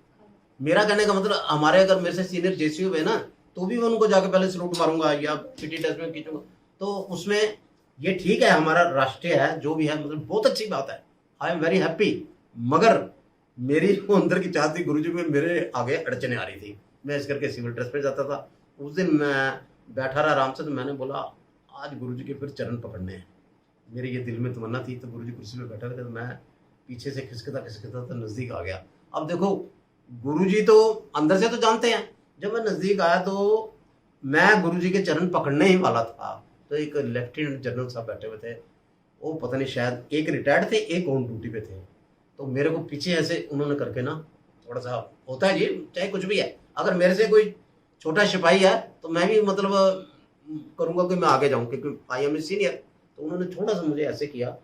मेरा कहने का मतलब हमारे अगर मेरे से सीनियर जेसी हुए ना, तो भी मैं उनको जाके पहले सलूट मारूंगा या पीटी टेस्ट में खींचूंगा। तो उसमें ये ठीक है, हमारा राष्ट्रीय है जो भी है, मतलब बहुत अच्छी बात है, आई एम वेरी हैप्पी। मगर मेरी जो अंदर की चाहत थी, गुरुजी में मेरे आगे अड़चने आ रही थी। मैं इस करके सिविल ड्रेस पे जाता था। उस दिन मैं बैठा रहा आराम से, तो मैंने बोला आज गुरुजी के फिर चरण पकड़ने हैं। मेरी ये दिल में तमन्ना थी। तो गुरुजी कुर्सी पे बैठे थे, तो मैं पीछे से खिसकता तो नज़दीक आ गया। अब देखो, गुरुजी तो अंदर से तो जानते हैं, जब मैं नज़दीक आया तो मैं गुरुजी के चरण पकड़ने ही वाला था, तो एक लेफ्टिनेंट जनरल साहब बैठे हुए थे। वो पता नहीं, शायद एक रिटायर्ड थे, एक ऑन ड्यूटी पे थे। तो मेरे को पीछे ऐसे उन्होंने करके ना, थोड़ा सा होता है जी, चाहे कुछ भी है, अगर मेरे से कोई छोटा सिपाही है तो मैं भी मतलब करूँगा कि मैं आगे जाऊँ, क्योंकि आई एम सीनियर। तो उन्होंने थोड़ा सा मुझे ऐसे किया,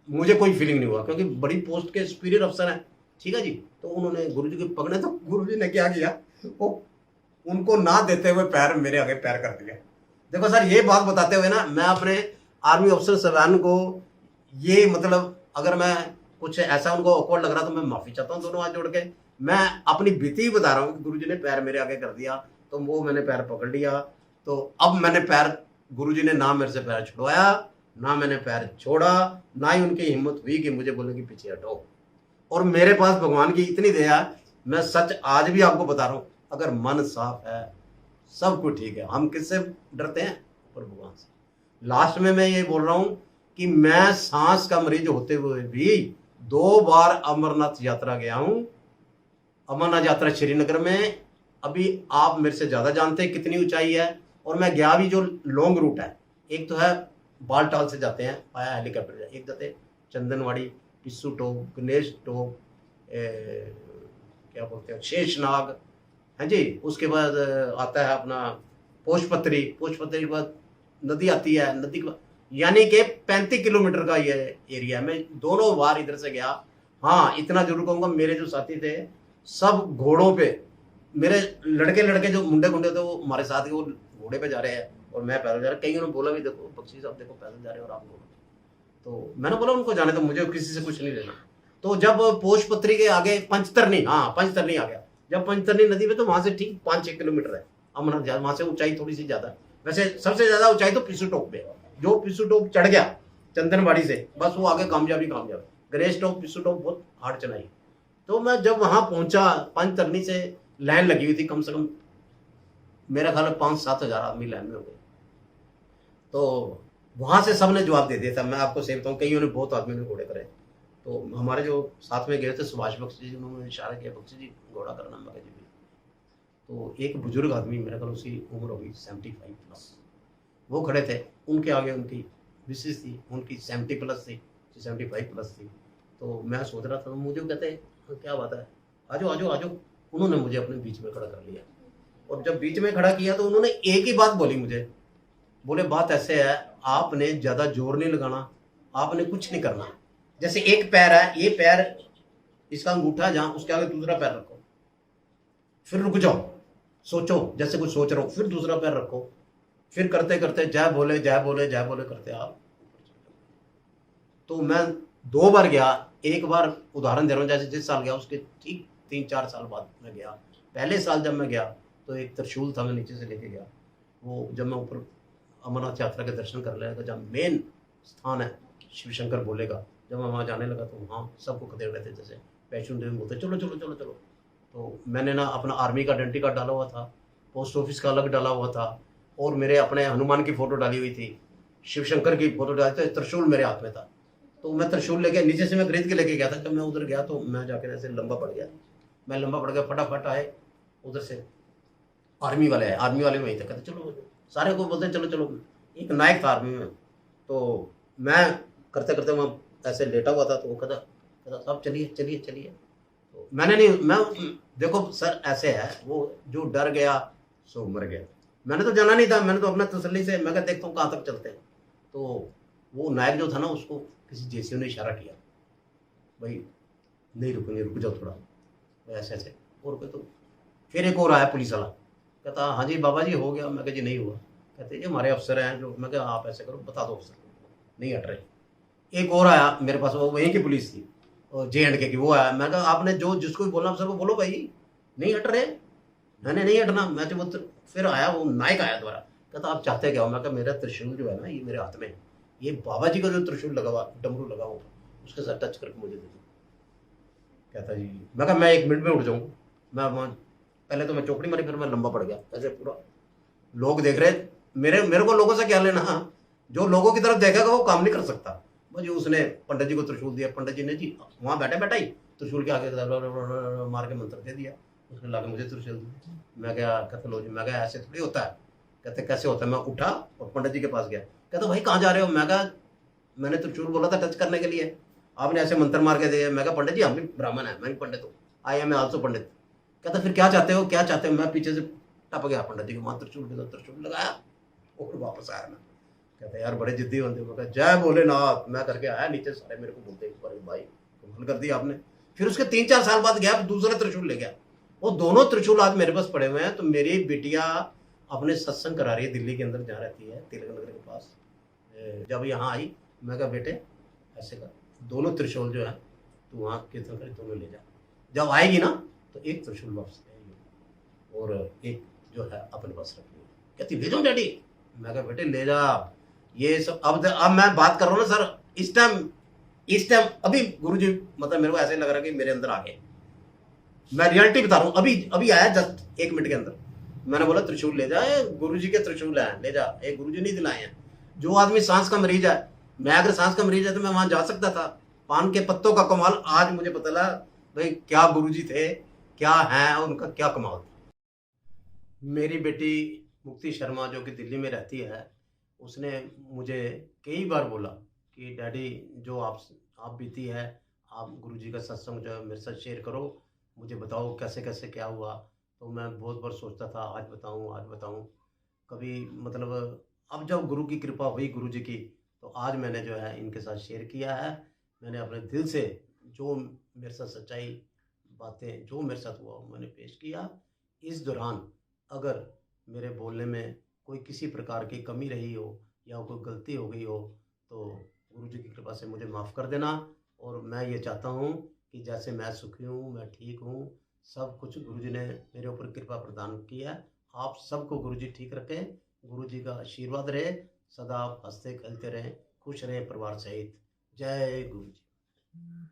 मुझे कोई फीलिंग नहीं हुआ, क्योंकि बड़ी पोस्ट के सुपीरियर अफसर हैं, ठीक है जी। तो उन्होंने गुरुजी के पकड़े, तो गुरुजी ने क्या किया, वो उनको ना देते हुए पैर मेरे आगे पैर कर दिया। देखो सर, ये बात बताते हुए ना, मैं अपने आर्मी अफसर साहबान को ये, मतलब अगर मैं कुछ ऐसा उनको ऑकवर्ड लग रहा तो मैं माफ़ी चाहता हूँ दोनों हाथ जोड़ के। मैं अपनी बीती बता रहा हूँ कि गुरुजी ने पैर मेरे आगे कर दिया, तो वो मैंने पैर पकड़ लिया। तो अब मैंने पैर, गुरुजी ने ना मेरे से पैर छुड़वाया, ना मैंने पैर छोड़ा, ना ही उनकी हिम्मत हुई कि मुझे बोले कि पीछे हटो। और मेरे पास भगवान की इतनी दया, मैं सच आज भी आपको बता रहा हूँ, अगर मन साफ है सब कुछ ठीक है। हम किससे डरते हैं? ऊपर भगवान से। लास्ट में मैं ये बोल रहा हूँ कि मैं सांस का मरीज होते हुए भी 2 बार अमरनाथ यात्रा गया हूँ। अमरनाथ यात्रा श्रीनगर में, अभी आप मेरे से ज़्यादा जानते हैं कितनी ऊंचाई है। और मैं गया भी जो लॉन्ग रूट है, एक तो है बालटाल से जाते हैं आया हेलीकॉप्टर, एक जाते चंदनवाड़ी, पिस्सू टोप, गणेश टोप, क्या बोलते हैं, शेषनाग, है जी। उसके बाद आता है अपना पोषपत्री, पोषपत्री के बाद नदी आती है, नदी के बाद यानी कि 35 किलोमीटर का ये एरिया। मैं दोनों बार इधर से गया। हाँ, इतना जरूर कहूँगा, मेरे जो साथी थे सब घोड़ों पे, मेरे लड़के जो मुंडे थे वो हमारे साथ ही वो घोड़े पे जा रहे हैं और मैं पैदल जा रहा। कई उन्होंने बोला भी, देखो बख्शी साहब देखो पैदल जा रहे हैं और आप घोड़े। तो मैंने बोला उनको जाने दो, मुझे किसी से कुछ नहीं लेना। तो जब पोषपत्री के आगे पंचतरनी, हाँ पंचतरनी आ गया, जब पंचतरनी नदी पे, तो वहां से ठीक 5-6 किलोमीटर है अमरनाथ। वहां से ऊंचाई थोड़ी सी ज्यादा है, वैसे सबसे ज्यादा ऊंचाई तो पिसू टॉप पे। जो पिसू टॉप चढ़ गया चंदनबाड़ी से, बस वो आगे कामयाबी। गणेश टॉप, पिसू टॉप बहुत हार्ड चढ़ाई। तो मैं जब वहां पहुंचा, पंचतरनी से लाइन लगी हुई थी, कम से कम मेरा ख्याल 5-7 हजार आदमी लाइन में हो गए। तो वहां से सबने जवाब दे दिया था। मैं आपको सही बताऊं, कईयों ने, बहुत आदमियों ने घोड़े करे। तो हमारे जो साथ में गए थे सुभाष बख्शी जी, उन्होंने इशारा किया, बख्शी जी घोड़ा करना। मैं कहा जी। तो एक बुजुर्ग आदमी, मेरे ख्याल उसकी उम्र होगी 75+, वो खड़े थे। उनके आगे उनकी मिसेस थी, उनकी 70+ थी, 75+ थी। तो मैं सोच रहा था, मुझे कहते क्या बात है, आजो आजो आजो। उन्होंने मुझे अपने बीच में खड़ा कर लिया और जब बीच में खड़ा किया तो उन्होंने एक ही बात बोली मुझे। बोले बात ऐसे है, आपने ज्यादा जोर नहीं लगाना, आपने कुछ नहीं करना। जैसे एक पैर है, ये पैर इसका अंगूठा जहां, उसके आगे दूसरा पैर रखो, फिर रुक जाओ, सोचो जैसे कुछ सोच रहे हो, फिर दूसरा पैर रखो, फिर करते करते जय बोले जय बोले जय बोले करते आप। तो मैं 2 बार गया। एक बार उदाहरण दे रहा हूँ, जैसे जिस साल गया उसके ठीक 3-4 साल बाद मैं गया। पहले साल जब मैं गया तो एक त्रिशूल था, मैं नीचे से लेके गया। वो जब मैं ऊपर अमरनाथ यात्रा के दर्शन कर लेगा, जहाँ मेन स्थान है शिव शंकर बोलेगा, जब मैं वहाँ जाने लगा तो वहाँ सबको खदेड़ रहे थे, जैसे वैष्णो देवी बोलते चलो चलो चलो चलो। तो मैंने ना अपना आर्मी का आइडेंटिटी कार्ड डाला हुआ था, पोस्ट ऑफिस का अलग डाला हुआ था, और मेरे अपने हनुमान की फोटो डाली हुई थी, शिव शंकर की फोटो डाली थी, त्रिशूल मेरे हाथ में था। तो मैं त्रिशूल लेके नीचे से मैं खरीद के लेके गया था। जब मैं उधर गया तो मैं जाकर ऐसे लंबा पड़ गया। मैं लंबा पड़ गया, फटाफट आए उधर से आर्मी वाले आए। आर्मी वाले वहीं तक कहते चलो, सारे को बोलते चलो चलो। एक नायक था आर्मी में, तो मैं करते करते मैं ऐसे लेटा हुआ था, तो वो कहता साहब चलिए चलिए चलिए। तो मैंने नहीं, मैं देखो सर ऐसे है, वो जो डर गया सो मर गया। मैंने तो जाना नहीं था, मैंने तो अपना तसल्ली से मैं देखता हूँ कहाँ तक चलते हैं। तो वो नायक जो था ना, उसको किसी जेसीओ ने इशारा किया, भाई नहीं रुकेंगे, रुक जाओ थोड़ा, ऐसे ऐसे। और तो फिर एक और आया पुलिस वाला, कहता हाँ जी बाबा जी हो गया। मैं कहा जी नहीं हुआ। कहते ये हमारे अफसर हैं जो। मैं कहा आप ऐसे करो, बता दो अफसर, नहीं हट रहे। एक और आया मेरे पास, वो वहीं की पुलिस थी, और J&K की, वो आया। मैं कहा आपने जो जिसको भी बोलना अफसर को बोलो भाई, नहीं हट रहे, मैंने नहीं हटना। मैं तो फिर आया वो नायक आया दोबारा, कहता आप चाहते क्या हो। मैं कहा मेरा त्रिशूल जो है ना, ये मेरे हाथ में, ये बाबा जी का जो त्रिशूल लगा हुआ, डमरू लगा हुआ, उसके साथ टच करके मुझे दे दो। कहता जी, मैं कहा मैं 1 मिनट में उठ जाऊंगा। मैं पहले तो मैं चौकड़ी मारी, फिर मैं लंबा पड़ गया ऐसे पूरा। लोग देख रहे, मेरे को लोगों से क्या लेना। जो लोगों की तरफ देखेगा वो काम नहीं कर सकता। भाई उसने पंडित जी को त्रिशूल दिया, पंडित जी ने जी वहां बैठे बैठा ही त्रिशूल के आगे मार के मंत्र दे दिया, उसने लाके मुझे त्रिशूल दिया। मैं क्या, कहते लो जी। मैं क्या ऐसे थोड़ी होता है। कहते कैसे होता है। मैं उठा और पंडित जी के पास गया। कहते भाई कहाँ जा रहे हो। मैं कहा मैंने त्रिशूल बोला था टच करने के लिए, आपने ऐसे मंत्र मार के दिए। मैं कहा पंडित जी हम भी ब्राह्मण है, मैं भी पंडित हूँ, आई एम आल्सो पंडित। कहता फिर क्या चाहते हो, क्या चाहते हो। मैं पीछे से टप गया पंडित जी को, मां त्रिशूल लगाया और वापस आया। मैं कहते यार बड़े जिद्दी होते। मैं कहा जय भोलेनाथ। मैं करके आया नीचे, सारे मेरे को बोलते भाई कमाल कर दिया आपने। फिर उसके 3-4 साल बाद गया, दूसरा त्रिशूल ले गया। वो दोनों त्रिशूल आज मेरे पास पड़े हुए हैं। तो मेरी बिटिया अपने सत्संग करा रही है दिल्ली के अंदर, जहाँ रहती है तिलक नगर के पास। जब यहाँ आई, मैं कहा बेटे ऐसे कर, दोनों त्रिशूल जो है तू वहाँ कीर्तन कर, दोनों ले जा। जब आएगी ना तो एक त्रिशूल वापस ले आएगी और एक जो है अपने पास रखनी। कहती ले जाऊँ डैडी। मैं कहा बेटे ले जा। ये सब अब मैं बात कर रहा हूँ ना सर, इस टाइम अभी गुरुजी मतलब मेरे को ऐसे लग रहा है कि मेरे अंदर आ गए। मैं रियलिटी बता रहा हूँ, अभी आया जस्ट 1 मिनट के अंदर। मैंने बोला त्रिशूल ले जा, गुरुजी के त्रिशूल है, ले जा। एक गुरुजी नहीं दिलाए हैं। जो आदमी सांस का मरीज है, मैं अगर सांस का मरीज है तो मैं वहां जा सकता था। पान के पत्तों का कमाल आज मुझे पता लगा भाई, क्या गुरुजी थे, क्या है, उनका क्या कमाल था। मेरी बेटी मुक्ति शर्मा जो कि दिल्ली में रहती है, उसने मुझे कई बार बोला कि डैडी जो आप बीती है, आप गुरुजी का सत्संग जो है मेरे साथ शेयर करो, मुझे बताओ कैसे कैसे क्या हुआ। तो मैं बहुत बार सोचता था आज बताऊँ, आज बताऊँ। कभी मतलब अब जब गुरु की कृपा हुई गुरु जी की, तो आज मैंने जो है इनके साथ शेयर किया है। मैंने अपने दिल से जो मेरे साथ सच्चाई बातें जो मेरे साथ हुआ वो मैंने पेश किया। इस दौरान अगर मेरे बोलने में कोई किसी प्रकार की कमी रही हो या कोई गलती हो गई हो, तो गुरु जी की कृपा से मुझे माफ़ कर देना। और मैं ये चाहता हूँ कि जैसे मैं सुखी हूँ, मैं ठीक हूँ, सब कुछ गुरु जी ने मेरे ऊपर कृपा प्रदान की है। आप सबको गुरु जी ठीक रखें, गुरु जी का आशीर्वाद रहे, सदा आप हँसते खेलते रहें, खुश रहें परिवार सहित। जय गुरु जी।